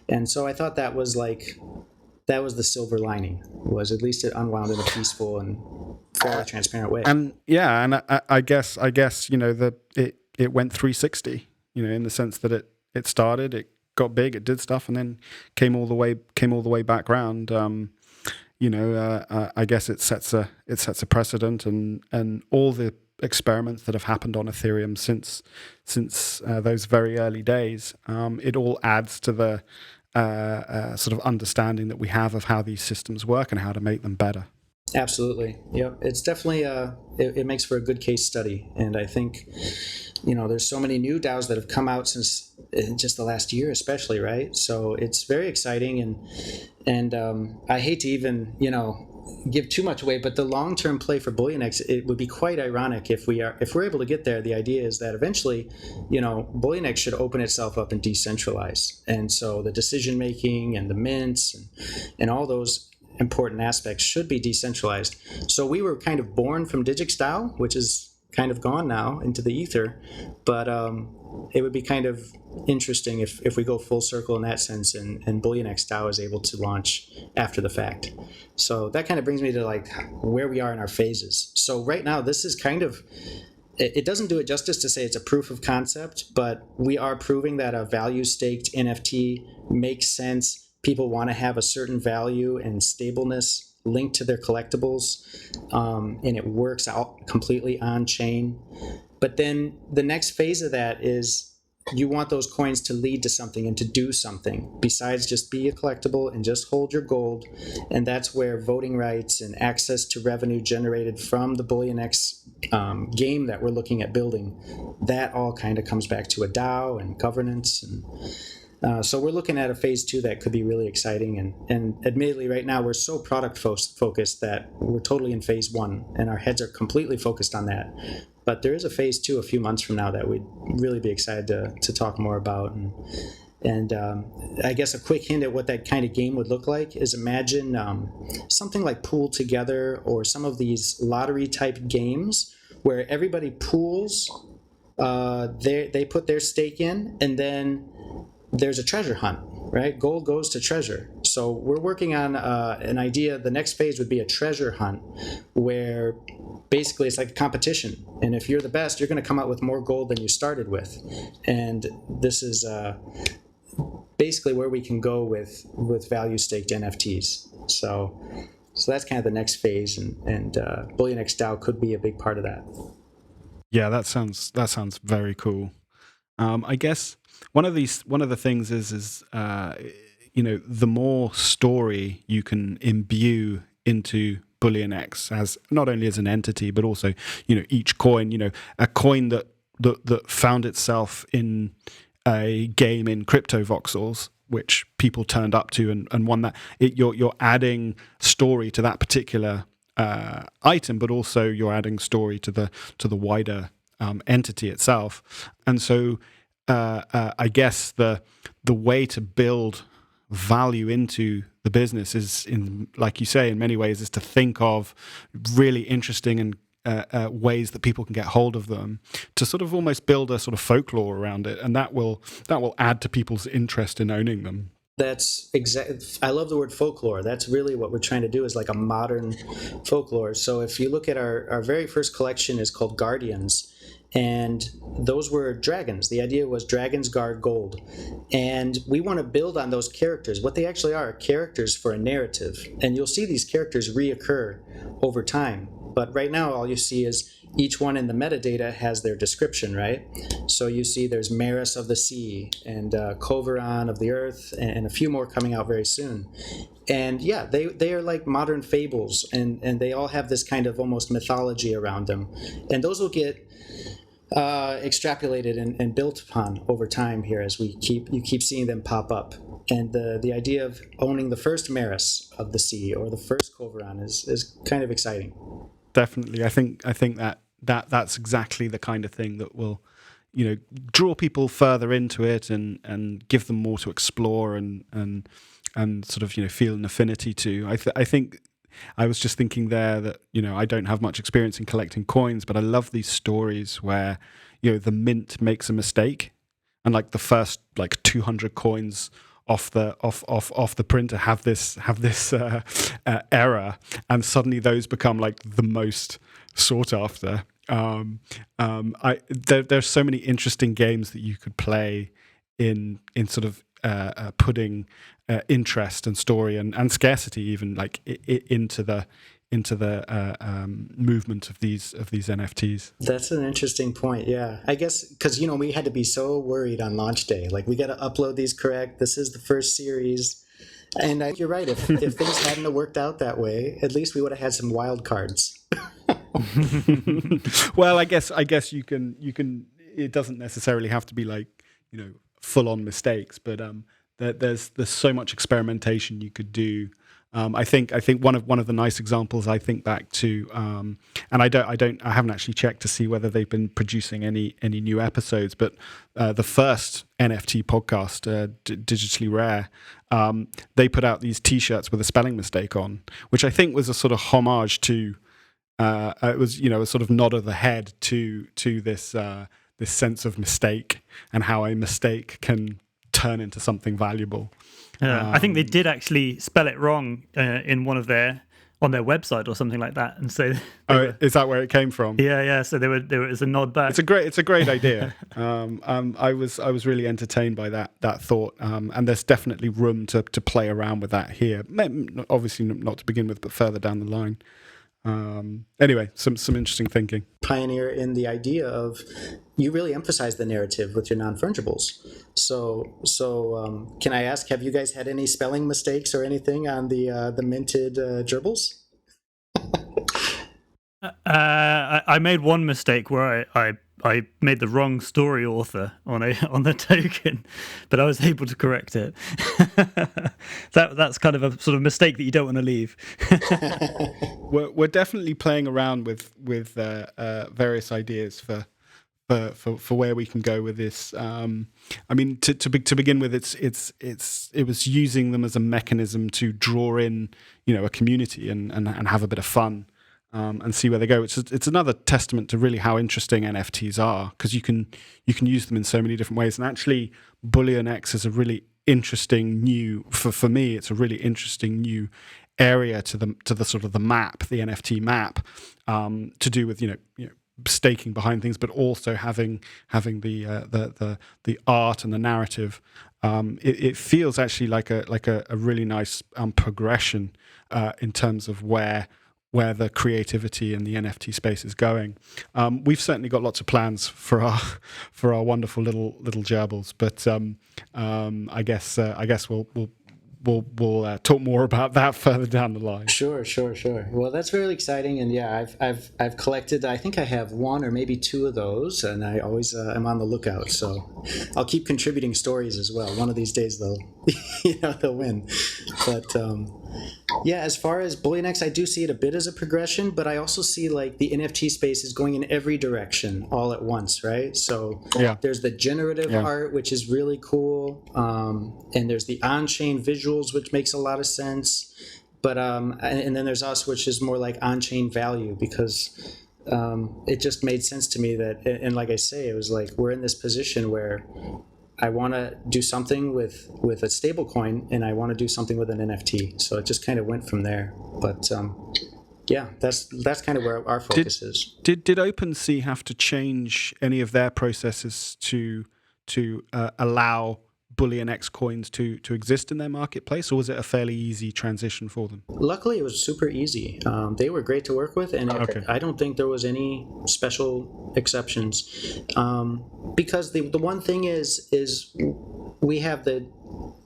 And so I thought that was the silver lining, was at least it unwound in a peaceful and fairly transparent way. And yeah, and I guess that it went 360, in the sense that it started, it got big, it did stuff, and then came all the way back round. I guess it sets a precedent, and all the experiments that have happened on Ethereum since those very early days, it all adds to the sort of understanding that we have of how these systems work and how to make them better. Absolutely. Yep. It's definitely it makes for a good case study. And I think, there's so many new DAOs that have come out since just the last year, especially, right? So it's very exciting, and I hate to even, give too much away, but the long-term play for Bullionix, it would be quite ironic if we're able to get there. The idea is that eventually, Bullionix should open itself up and decentralize. And so the decision-making and the mints and all those important aspects should be decentralized. So we were kind of born from Digix DAO, which is kind of gone now into the ether, but it would be kind of interesting if we go full circle in that sense, and Bullionix DAO is able to launch after the fact. So that kind of brings me to like where we are in our phases. So right now, this is kind of, it doesn't do it justice to say it's a proof of concept, but we are proving that a value staked NFT makes sense. People want to have a certain value and stableness linked to their collectibles, and it works out completely on chain. But then the next phase of that is you want those coins to lead to something and to do something besides just be a collectible and just hold your gold. And that's where voting rights and access to revenue generated from the Bullionix game that we're looking at building, that all kind of comes back to a DAO and governance. And so we're looking at a phase 2 that could be really exciting. And admittedly, right now, we're so product focused that we're totally in phase 1, and our heads are completely focused on that. But there is a phase 2 a few months from now that we'd really be excited to talk more about. And I guess a quick hint at what that kind of game would look like is imagine something like Pool Together or some of these lottery-type games where everybody pools, they put their stake in, and then there's a treasure hunt, right? Gold goes to treasure. So we're working on an idea. The next phase would be a treasure hunt where basically it's like a competition. And if you're the best, you're going to come out with more gold than you started with. And this is basically where we can go with value staked NFTs. So that's kind of the next phase, and Bullionix DAO could be a big part of that. Yeah, that sounds very cool. I guess one of the things is the more story you can imbue into Bullionix, as not only as an entity but also each coin, a coin that found itself in a game in crypto voxels, which people turned up to and won that. You're adding story to that particular item, but also you're adding story to the wider entity itself. And so I guess the way to build value into the business is, like you say, in many ways, is to think of really interesting and ways that people can get hold of them, to sort of almost build a sort of folklore around it, and that will add to people's interest in owning them. That's exactly. I love the word folklore. That's really what we're trying to do, is like a modern folklore. So if you look at our very first collection is called Guardians, and those were dragons. The idea was dragons guard gold, and we want to build on those characters. What they actually are characters for a narrative, and you'll see these characters reoccur over time. But right now, all you see is each one in the metadata has their description, right? So you see there's Maris of the sea and Koveron of the earth, and a few more coming out very soon. And yeah, they are like modern fables, and they all have this kind of almost mythology around them. And those will get extrapolated and built upon over time here as you keep seeing them pop up. And the idea of owning the first Maris of the sea or the first Koveron is kind of exciting. Definitely, I think that's exactly the kind of thing that will, draw people further into it and give them more to explore and sort of feel an affinity to. I think I was just thinking there that I don't have much experience in collecting coins, but I love these stories where the mint makes a mistake, and like the first 200 coins off the printer have this error, and suddenly those become like the most sought after. There's so many interesting games that you could play in sort of putting interest and story and scarcity even like into the movement of these NFTs. That's an interesting point. Yeah, I guess because we had to be so worried on launch day. Like, we got to upload these correct. This is the first series, and I think you're right. If things hadn't have worked out that way, at least we would have had some wild cards. Well, I guess you can. It doesn't necessarily have to be like full on mistakes, but there's so much experimentation you could do. I think one of the nice examples I think back to, and I haven't actually checked to see whether they've been producing any new episodes, but the first NFT podcast, Digitally Rare, they put out these T-shirts with a spelling mistake on, which I think was a sort of homage to. It was a sort of nod of the head to this sense of mistake and how a mistake can turn into something valuable. I think they did actually spell it wrong in one of on their website or something like that, and so. Is that where it came from? Yeah. So there was a nod back. It's a great idea. I was really entertained by that thought, and there's definitely room to play around with that here. Obviously not to begin with, but further down the line. Anyway, some interesting thinking. Pioneer in the idea of you really emphasize the narrative with your non-fungibles. So can I ask, have you guys had any spelling mistakes or anything on the minted gerbils? I made one mistake where I made the wrong story author on the token, but I was able to correct it. That's kind of a sort of mistake that you don't want to leave. We're definitely playing around with various ideas for where we can go with this. I mean, to begin with, it was using them as a mechanism to draw in a community and have a bit of fun. And see where they go. It's another testament to really how interesting NFTs are, because you can use them in so many different ways. And actually, Bullionix is a really interesting new for me. It's a really interesting new area to the sort of the map, the NFT map, to do with staking behind things, but also having the art and the narrative. It feels actually like a really nice progression in terms of where the creativity in the NFT space is going. We've certainly got lots of plans for our wonderful little gerbils, but I guess we'll talk more about that further down the line. Sure. Well, that's really exciting, and yeah, I've collected. I think I have one or maybe two of those, and I always am on the lookout. So I'll keep contributing stories as well. One of these days, they'll win. But yeah, as far as Bullionix, I do see it a bit as a progression, but I also see like the NFT space is going in every direction all at once, right? So there's the generative art, which is really cool, and there's the on-chain visuals, which makes a lot of sense. But and then there's us, which is more like on-chain value, because it just made sense to me that, and like I say, it was like we're in this position where I want to do something with a stable coin, and I want to do something with an NFT. So it just kind of went from there. But yeah, that's kind of where our focus is. Did OpenSea have to change any of their processes to allow Bullionix coins to exist in their marketplace, or was it a fairly easy transition for them? Luckily, it was super easy. They were great to work with, and I don't think there was any special exceptions. Because the one thing is we have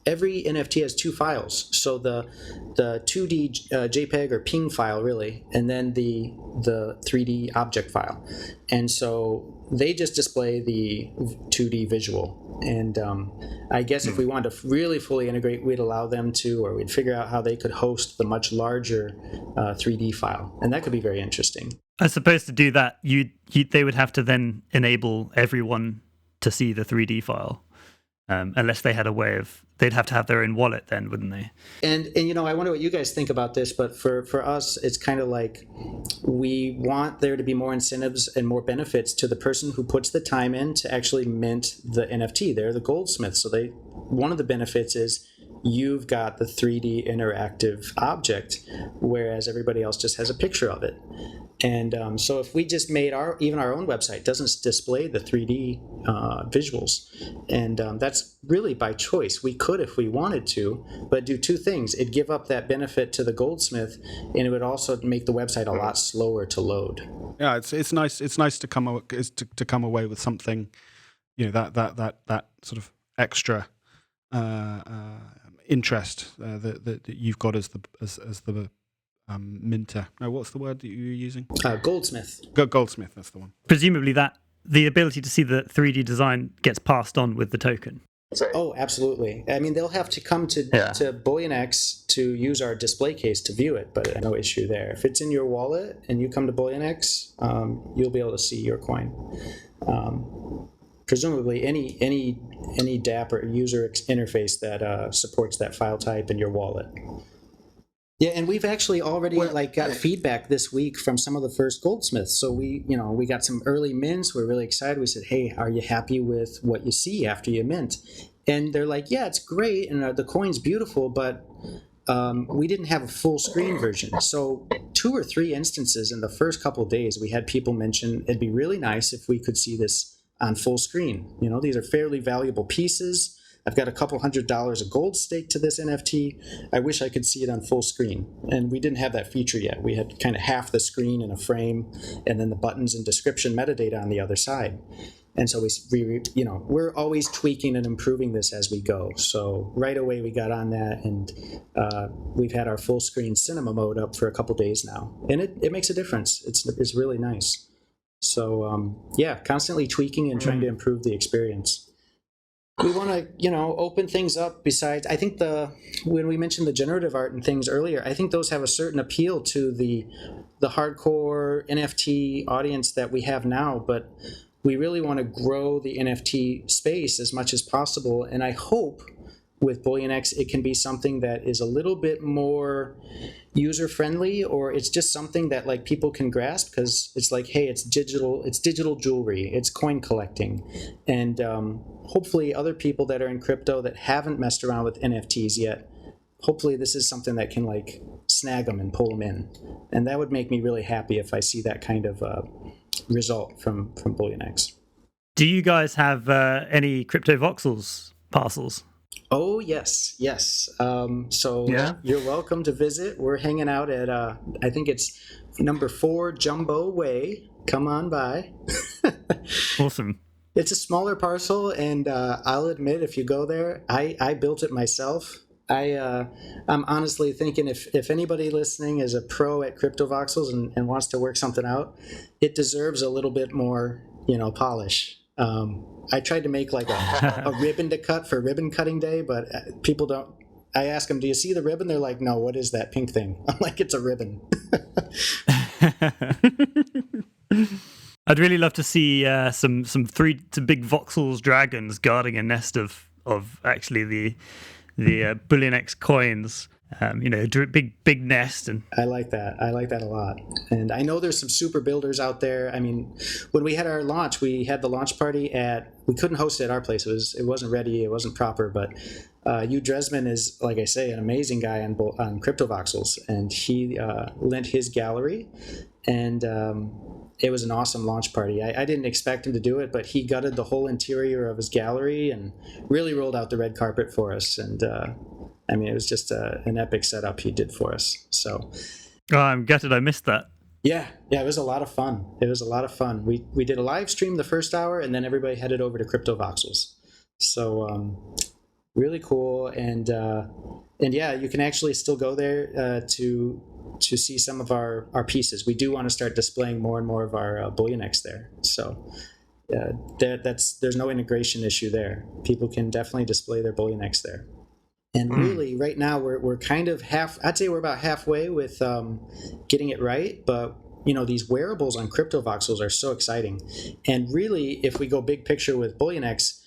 every NFT has two files. So the 2D JPEG or PNG file, really, and then the 3D object file. And so they just display the 2D visual. And I guess if we wanted to really fully integrate, we'd allow them to, or we'd figure out how they could host the much larger 3D file. And that could be very interesting. I suppose to do that, they would have to then enable everyone to see the 3D file. Unless they had a way of, they'd have to have their own wallet then, wouldn't they? And I wonder what you guys think about this, but for us, it's kind of like we want there to be more incentives and more benefits to the person who puts the time in to actually mint the NFT. They're the goldsmith. So one of the benefits is you've got the 3D interactive object, whereas everybody else just has a picture of it. And so if we just made even our own website doesn't display the 3D visuals, and that's really by choice. We could if we wanted to, but do two things. It'd give up that benefit to the goldsmith, and it would also make the website a lot slower to load. Yeah, it's nice. It's nice to come away with something, that sort of extra interest that you've got as the minter. No, what's the word that you were using? Goldsmith. Goldsmith, that's the one. Presumably the ability to see the 3D design gets passed on with the token. Oh, absolutely. I mean, they'll have to come to Bullionix to use our display case to view it, but no issue there. If it's in your wallet and you come to Bullionix, you'll be able to see your coin. Presumably, any DApp or user interface that supports that file type in your wallet. Yeah, and we've actually already got feedback this week from some of the first goldsmiths. So we got some early mints. We're really excited. We said, "Hey, are you happy with what you see after you mint?" And they're like, "Yeah, it's great, and the coin's beautiful, but we didn't have a full screen version." So 2 or 3 instances in the first couple of days, we had people mention it'd be really nice if we could see this on full screen. These are fairly valuable pieces. I've got a couple $100 of gold staked to this NFT. I wish I could see it on full screen. And we didn't have that feature yet. We had kind of half the screen in a frame, and then the buttons and description metadata on the other side. And so we're always tweaking and improving this as we go. So right away we got on that, and we've had our full screen cinema mode up for a couple days now, and it makes a difference. It's really nice. So constantly tweaking and trying to improve the experience. We want to, open things up. Besides, I think when we mentioned the generative art and things earlier, I think those have a certain appeal to the hardcore NFT audience that we have now. But we really want to grow the NFT space as much as possible. And I hope with Bullionix, it can be something that is a little bit more user-friendly, or it's just something that people can grasp, because it's like, hey, it's digital jewelry, it's coin collecting. And hopefully other people that are in crypto that haven't messed around with NFTs yet, hopefully this is something that can snag them and pull them in. And that would make me really happy if I see that kind of result from Bullionix. Do you guys have any crypto voxels parcels? Oh, yes. You're welcome to visit. We're hanging out at, I think it's number 4 Jumbo Way. Come on by. Awesome. It's a smaller parcel, and I'll admit, if you go there, I built it myself. I'm honestly thinking if anybody listening is a pro at crypto voxels and wants to work something out, it deserves a little bit more, polish. I tried to make a ribbon to cut for ribbon cutting day, but people don't. I ask them, "Do you see the ribbon?" They're like, "No, what is that pink thing?" I'm like, "It's a ribbon." I'd really love to see some big voxels dragons guarding a nest of actually the Bullionix coins. Big nest. And I like that a lot. And I know there's some super builders out there. I mean, when we had our launch, we had the launch party we couldn't host it at our place. It wasn't ready, it wasn't proper, but Hugh Dresman is, like I say, an amazing guy on CryptoVoxels, and he lent his gallery, and it was an awesome launch party. I didn't expect him to do it, but he gutted the whole interior of his gallery and really rolled out the red carpet for us. And I mean, it was just an epic setup he did for us. So, I'm gutted I missed that. Yeah, it was a lot of fun. We did a live stream the first hour, and then everybody headed over to CryptoVoxels. So really cool, and yeah, you can actually still go there to see some of our pieces. We do want to start displaying more and more of our Bullionix there. So there's no integration issue there. People can definitely display their Bullionix there. And really, right now, we're kind of I'd say we're about halfway with getting it right. But, these wearables on CryptoVoxels are so exciting. And really, if we go big picture with Bullionix,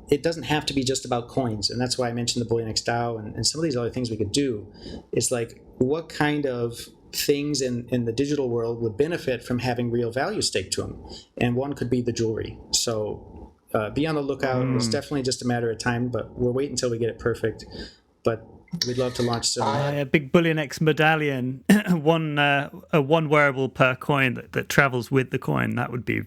it doesn't have to be just about coins. And that's why I mentioned the Bullionix DAO and some of these other things we could do. It's like, what kind of things in the digital world would benefit from having real value staked to them? And one could be the jewelry. So be on the lookout. It's definitely just a matter of time, but we'll wait until we get it perfect. But we'd love to launch soon. A big Bullionix medallion, one wearable per coin that travels with the coin. That would be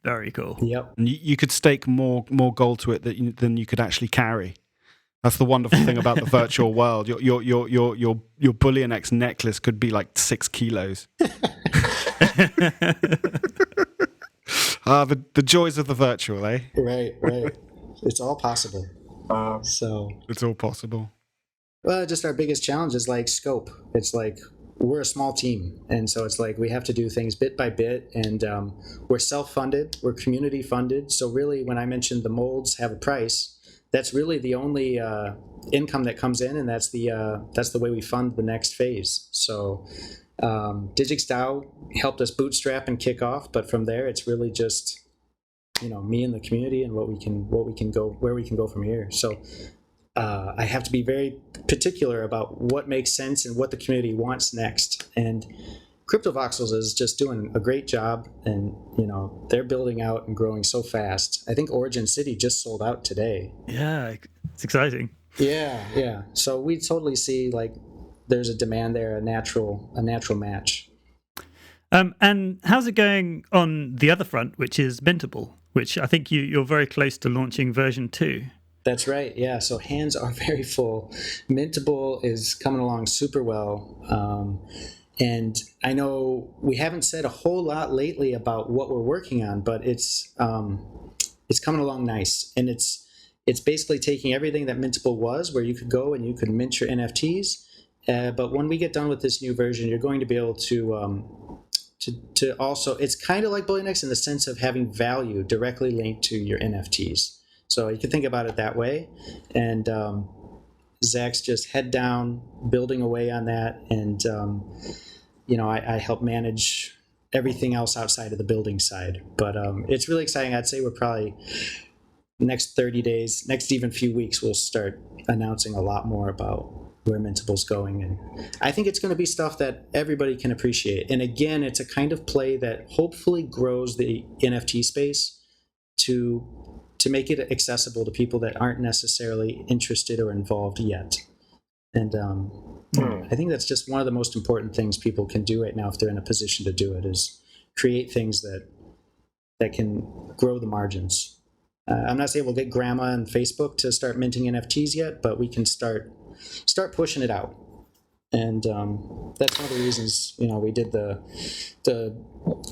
very cool. Yep. And you could stake more gold to it than you could actually carry. That's the wonderful thing about the virtual world. Your Bullionix necklace could be like 6 kilos. The joys of the virtual, eh? Right. It's all possible. So it's all possible. Well, just our biggest challenge is like scope. It's like we're a small team, and so it's like we have to do things bit by bit, and we're self-funded, we're community funded. So really, when I mentioned the molds have a price, that's really the only income that comes in, and that's the way we fund the next phase. So Digix DAO helped us bootstrap and kick off, but from there, it's really just me and the community and where we can go from here. So I have to be very particular about what makes sense and what the community wants next. And CryptoVoxels is just doing a great job, and they're building out and growing so fast. I think Origin City just sold out today. Yeah, it's exciting. Yeah. So we totally see like there's a demand there, a natural match. And how's it going on the other front, which is Mintable, which I think you're very close to launching version 2. That's right. Yeah. So hands are very full. Mintable is coming along super well. And I know we haven't said a whole lot lately about what we're working on, but it's coming along nice. And it's basically taking everything that Mintable was, where you could go and you could mint your NFTs. But when we get done with this new version, you're going to be able to also, it's kind of like Bullionix in the sense of having value directly linked to your NFTs. So you can think about it that way. And Zach's just head down, building away on that. And, I help manage everything else outside of the building side. But it's really exciting. I'd say we're probably next 30 days, next even few weeks, we'll start announcing a lot more about where Mintable's going. And I think it's going to be stuff that everybody can appreciate. And again, it's a kind of play that hopefully grows the NFT space to make it accessible to people that aren't necessarily interested or involved yet. And I think that's just one of the most important things people can do right now if they're in a position to do it, is create things that can grow the margins. I'm not saying we'll get grandma and Facebook to start minting NFTs yet, but we can start pushing it out. And that's one of the reasons, we did the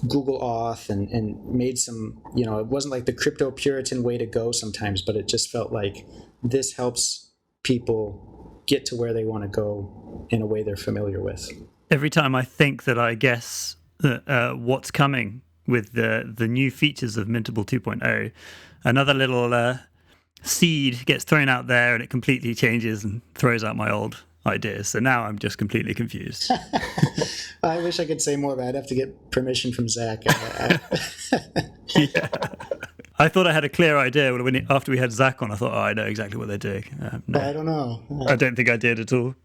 Google Auth and made some, it wasn't like the crypto Puritan way to go sometimes, but it just felt like this helps people get to where they want to go in a way they're familiar with. Every time I think that I guess what's coming with the new features of Mintable 2.0, another little seed gets thrown out there and it completely changes and throws out my old ideas. So now I'm just completely confused. I wish I could say more, but I'd have to get permission from Zach. Yeah. I thought I had a clear idea after we had Zach on. I thought, I know exactly what they're doing. No, I don't know. I don't think I did at all.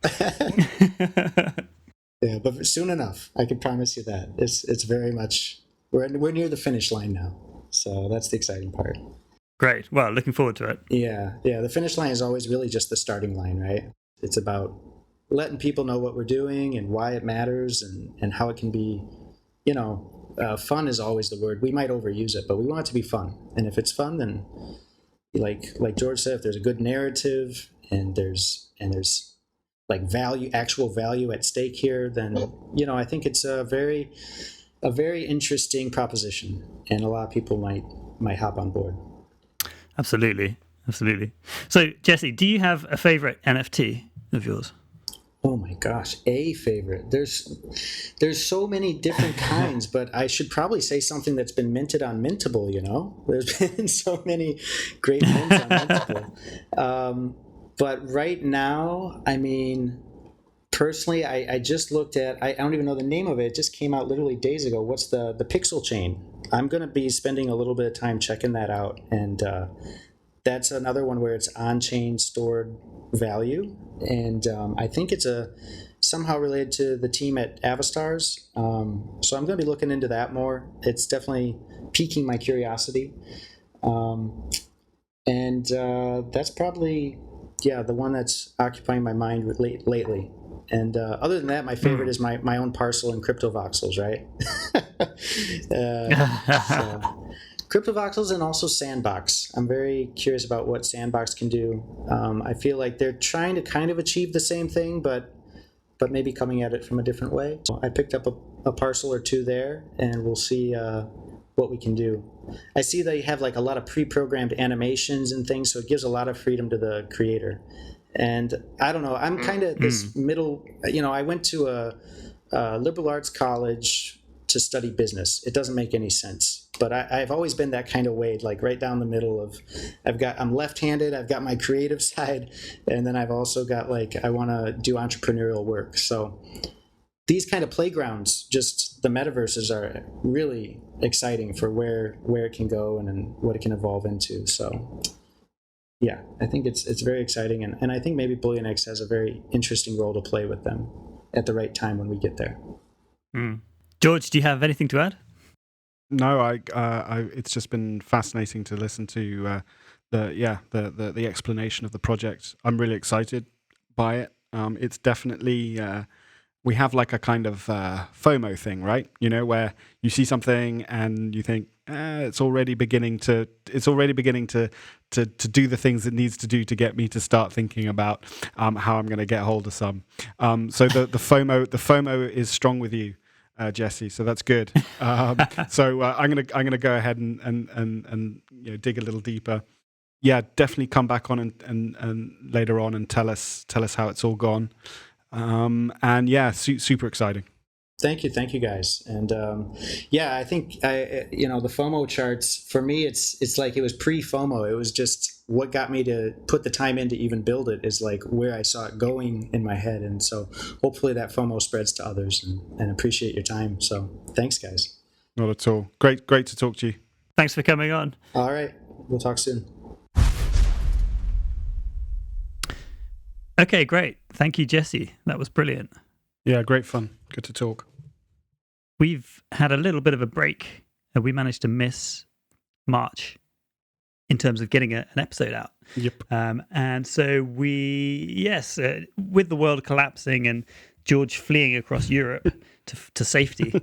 Yeah, but soon enough, I can promise you that. It's very much, we're near the finish line now. So that's the exciting part. Great. Well, looking forward to it. Yeah. The finish line is always really just the starting line, right? It's about letting people know what we're doing and why it matters and how it can be, fun is always the word. We might overuse it, but we want it to be fun. And if it's fun, then like George said, if there's a good narrative and there's like actual value at stake here, then I think it's a very interesting proposition, and a lot of people might hop on board. Absolutely. So, Jesse, do you have a favorite NFT of yours? Oh my gosh, a favorite. There's so many different kinds, but I should probably say something that's been minted on Mintable. There's been so many great mints on Mintable. But right now, I mean, personally, I just looked at, I don't even know the name of it. It just came out literally days ago. What's the Pixel Chain? I'm going to be spending a little bit of time checking that out. And that's another one where it's on-chain stored value. And I think it's somehow related to the team at Avastars. So I'm going to be looking into that more. It's definitely piquing my curiosity. And that's probably, the one that's occupying my mind lately. And other than that, my favorite is my own parcel in CryptoVoxels, right? CryptoVoxels and also Sandbox. I'm very curious about what Sandbox can do. I feel like they're trying to kind of achieve the same thing, but maybe coming at it from a different way. So I picked up a parcel or two there, and we'll see what we can do. I see they have like a lot of pre-programmed animations and things, so it gives a lot of freedom to the creator. And I don't know, I'm kind of this middle, I went to a liberal arts college to study business. It doesn't make any sense. But I've always been that kind of way, like right down the middle of, I'm left-handed, I've got my creative side, and then I've also got I want to do entrepreneurial work. So these kind of playgrounds, just the metaverses are really exciting for where it can go and what it can evolve into. So yeah, I think it's very exciting. And I think maybe Bullionix has a very interesting role to play with them at the right time when we get there. George, do you have anything to add? No, it's just been fascinating to listen to the explanation of the project. I'm really excited by it. It's definitely we have like a kind of FOMO thing, right? Where you see something and you think it's already beginning to do the things it needs to do to get me to start thinking about how I'm going to get hold of some. So the FOMO is strong with you. Jesse, so that's good. So I'm gonna go ahead and dig a little deeper. Yeah, definitely come back on and later on and tell us how it's all gone. And yeah, super exciting. Thank you guys. And I think the FOMO charts for me, it's like it was pre-FOMO. It was just what got me to put the time in to even build it is like where I saw it going in my head. And so hopefully that FOMO spreads to others and appreciate your time. So thanks, guys. Not at all. Great to talk to you. Thanks for coming on. All right. We'll talk soon. Okay, great. Thank you, Jesse. That was brilliant. Yeah, great fun. Good to talk. We've had a little bit of a break. We managed to miss March in terms of getting an episode out. Yep. And so with the world collapsing and George fleeing across Europe to safety,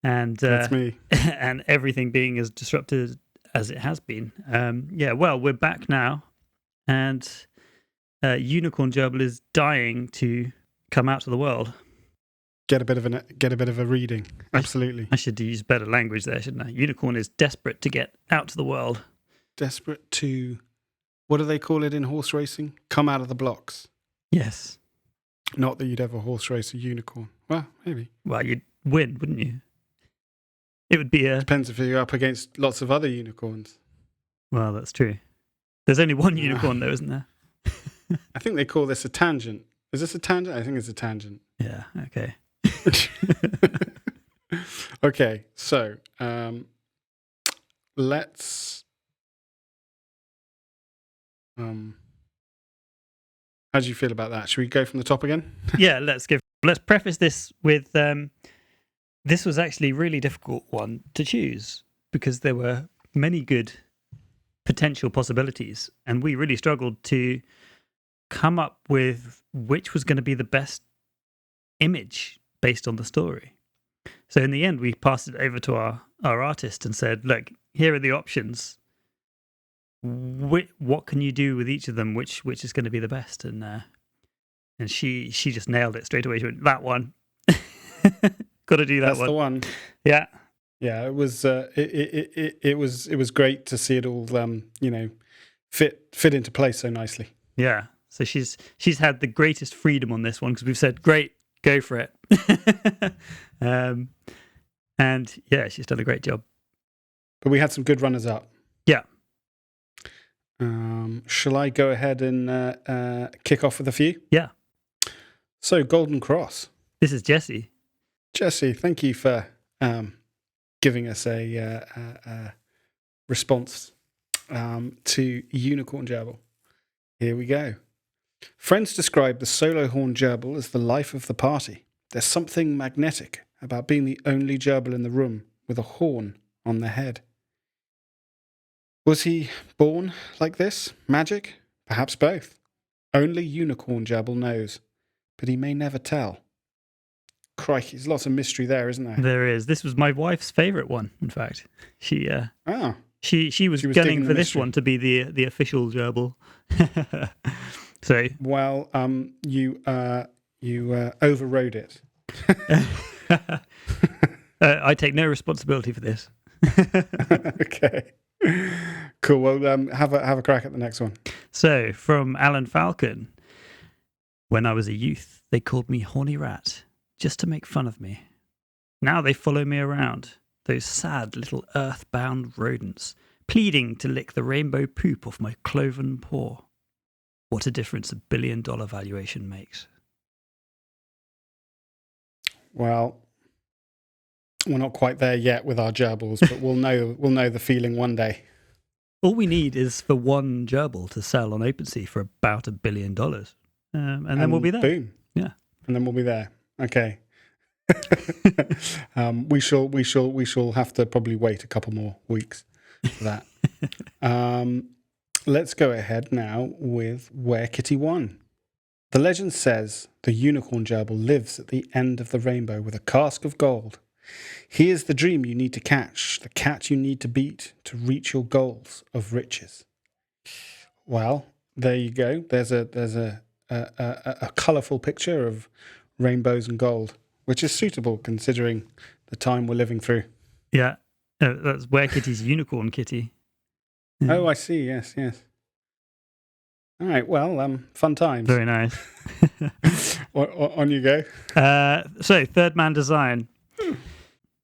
and that's me, and everything being as disrupted as it has been. We're back now, and Unicorn Gerbil is dying to come out to the world. Get a bit of a reading. Absolutely. I should use better language there, shouldn't I? Unicorn is desperate to get out to the world. Desperate to, what do they call it in horse racing? Come out of the blocks. Yes. Not that you'd ever horse race a unicorn. Well, maybe. Well, you'd win, wouldn't you? It would be Depends if you're up against lots of other unicorns. Well, that's true. There's only one unicorn though, isn't there? I think they call this a tangent. Is this a tangent? I think it's a tangent. Yeah, okay. Okay, so let's how do you feel about that? Should we go from the top again? Yeah, let's preface this with this was actually a really difficult one to choose because there were many good potential possibilities, and we really struggled to come up with which was going to be the best image based on the story. So in the end, we passed it over to our artist and said, look, here are the options. What can you do with each of them? Which is going to be the best? And she just nailed it straight away. She went, that one. Got to do that. That's one. The one. Yeah. Yeah, it was it was great to see it all fit into place so nicely. Yeah. So she's had the greatest freedom on this one because we've said, great, go for it. And yeah, she's done a great job. But we had some good runners up. Yeah. Shall I go ahead and kick off with a few? Yeah. So, Golden Cross. This is Jesse. Jesse, thank you for giving us a response to Unicorn Gerbil. Here we go. Friends describe the solo horn gerbil as the life of the party. There's something magnetic about being the only gerbil in the room with a horn on their head. Was he born like this? Magic? Perhaps both. Only Unicorn Gerbil knows, but he may never tell. Crikey, there's lots of mystery there, isn't there? There is. This was my wife's favourite one, in fact. She was gunning for this one to be the official gerbil. So well, you overrode it. I take no responsibility for this. Okay, cool. Well, have a crack at the next one. So from Alan Falcon, when I was a youth, they called me Horny Rat just to make fun of me. Now they follow me around, those sad little earthbound rodents, pleading to lick the rainbow poop off my cloven paw. What a difference $1 billion valuation makes. Well, we're not quite there yet with our gerbils, but we'll know the feeling one day. All we need is for one gerbil to sell on OpenSea for about $1 billion, and then we'll be there. Boom. Yeah, and then we'll be there. Okay. We shall have to probably wait a couple more weeks for that. Let's go ahead now with Where Kitty Won. The legend says the unicorn gerbil lives at the end of the rainbow with a cask of gold. He is the dream you need to catch, the cat you need to beat to reach your goals of riches. Well, there you go. There's a colourful picture of rainbows and gold, which is suitable considering the time we're living through. Yeah, that's Where Kitty's unicorn kitty. Yeah. Oh, I see. Yes. All right. Well, fun times. Very nice. On you go. So, Third Man Design.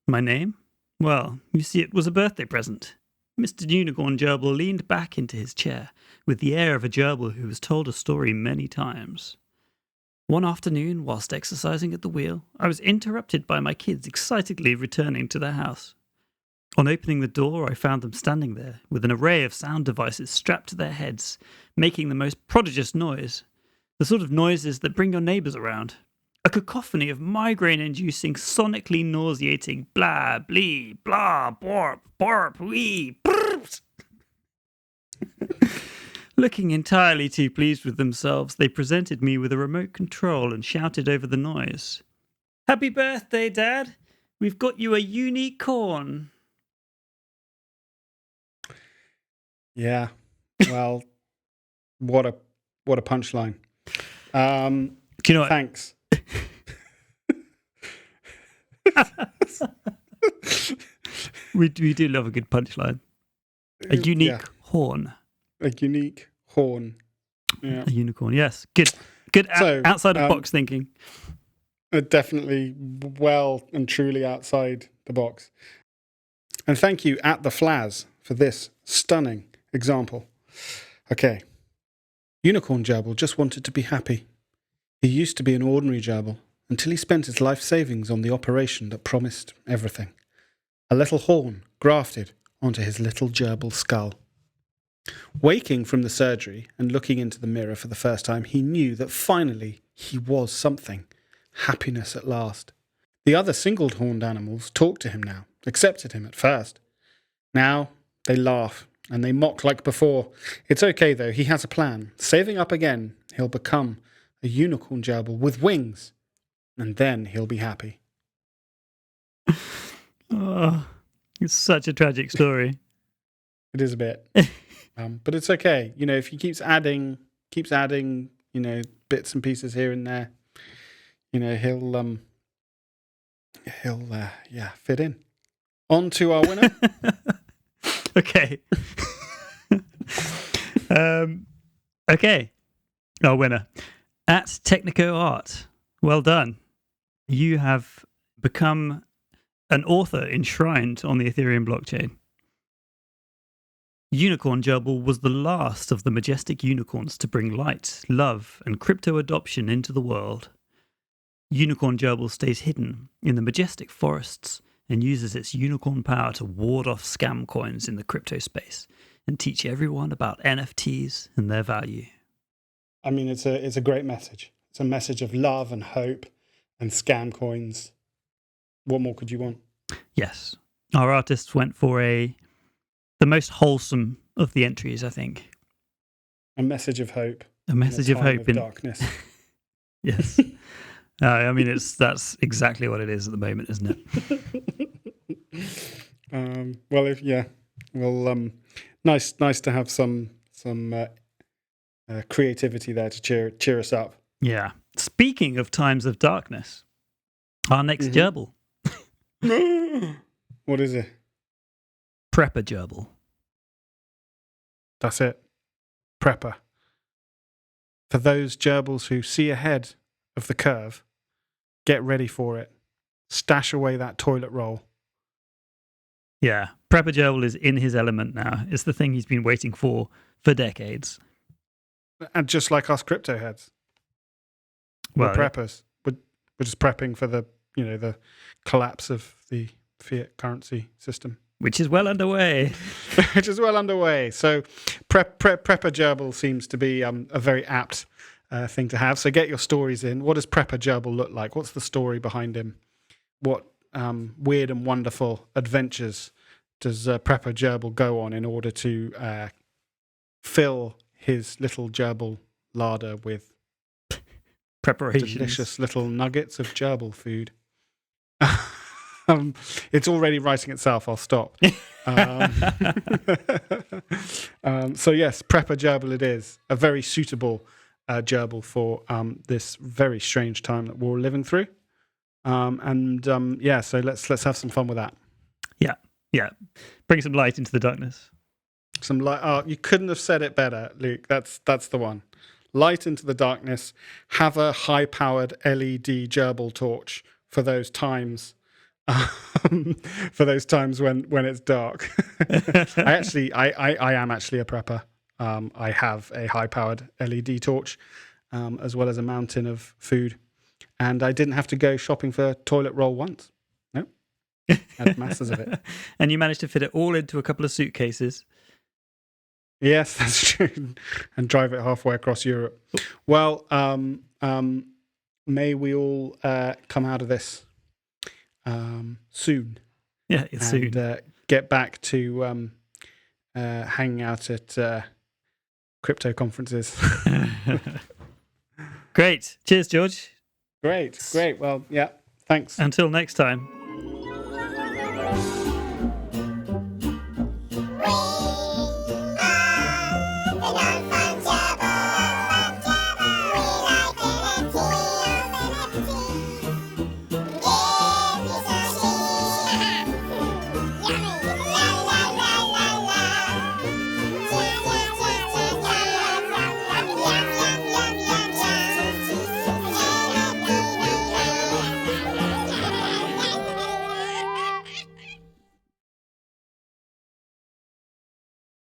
My name? Well, you see, it was a birthday present. Mr. Unicorn Gerbil leaned back into his chair with the air of a gerbil who has told a story many times. One afternoon, whilst exercising at the wheel, I was interrupted by my kids excitedly returning to their house. On opening the door, I found them standing there with an array of sound devices strapped to their heads, making the most prodigious noise. The sort of noises that bring your neighbours around. A cacophony of migraine-inducing, sonically nauseating blah, blee, blah, borp, borp, wee, burps. Looking entirely too pleased with themselves, they presented me with a remote control and shouted over the noise. Happy birthday, Dad! We've got you a unicorn! Yeah. Well, what a punchline. Do you know what? Thanks. we do love a good punchline. A unique horn. A unique horn. Yeah. A unicorn. Yes. Good. So, outside of box thinking. Definitely well and truly outside the box. And thank you at the Flaz for this stunning example. Okay. Unicorn Gerbil just wanted to be happy. He used to be an ordinary gerbil until he spent his life savings on the operation that promised everything. A little horn grafted onto his little gerbil skull. Waking from the surgery and looking into the mirror for the first time, he knew that finally he was something. Happiness at last. The other single-horned animals talked to him now, accepted him at first. Now they laugh and they mock like before. It's okay, though. He has a plan. Saving up again, he'll become a unicorn gerbil with wings, and then he'll be happy. Oh, it's such a tragic story. It is a bit. But it's okay. You know, if he keeps adding, you know, bits and pieces here and there, you know, he'll fit in. On to our winner. Okay. Okay. Our winner. At Technico Art. Well done. You have become an author enshrined on the Ethereum blockchain. Unicorn Gerbil was the last of the majestic unicorns to bring light, love, and crypto adoption into the world. Unicorn Gerbil stays hidden in the majestic forests and uses its unicorn power to ward off scam coins in the crypto space and teach everyone about NFTs and their value. I mean, it's a great message. It's a message of love and hope and scam coins. What more could you want? Yes. Our artists went for the most wholesome of the entries, I think. A message of hope. A message of hope in in darkness. Yes. I mean, that's exactly what it is at the moment, isn't it? Nice to have some creativity there to cheer us up. Yeah. Speaking of times of darkness, our next gerbil. What is it? Prepper gerbil. That's it. Prepper. For those gerbils who see ahead of the curve, get ready for it. Stash away that toilet roll. Yeah. Prepper gerbil is in his element now. It's the thing he's been waiting for decades. And just like us crypto heads. Well, we're preppers. We're just prepping for the collapse of the fiat currency system. Which is well underway. So prepper gerbil seems to be a very apt thing to have. So get your stories in. What does prepper gerbil look like? What's the story behind him? What weird and wonderful adventures does prepper gerbil go on in order to fill his little gerbil larder with preparations, delicious little nuggets of gerbil food? It's already writing itself. I'll stop. So yes, prepper gerbil it is. A very suitable gerbil for this very strange time that we're all living through. So let's have some fun with that. Yeah. Bring some light into the darkness. Some light. Oh, you couldn't have said it better, Luke. That's the one. Light into the darkness. Have a high-powered LED gerbil torch for those times. For those times when it's dark. I am actually a prepper. I have a high-powered LED torch, as well as a mountain of food, and I didn't have to go shopping for toilet roll once. No, had masses of it. And you managed to fit it all into a couple of suitcases. Yes, that's true, and drive it halfway across Europe. Well, may we all come out of this soon. Yeah, it's soon. Get back to hanging out at crypto conferences. Great. Cheers, George. Great. Well, yeah, thanks. Until next time.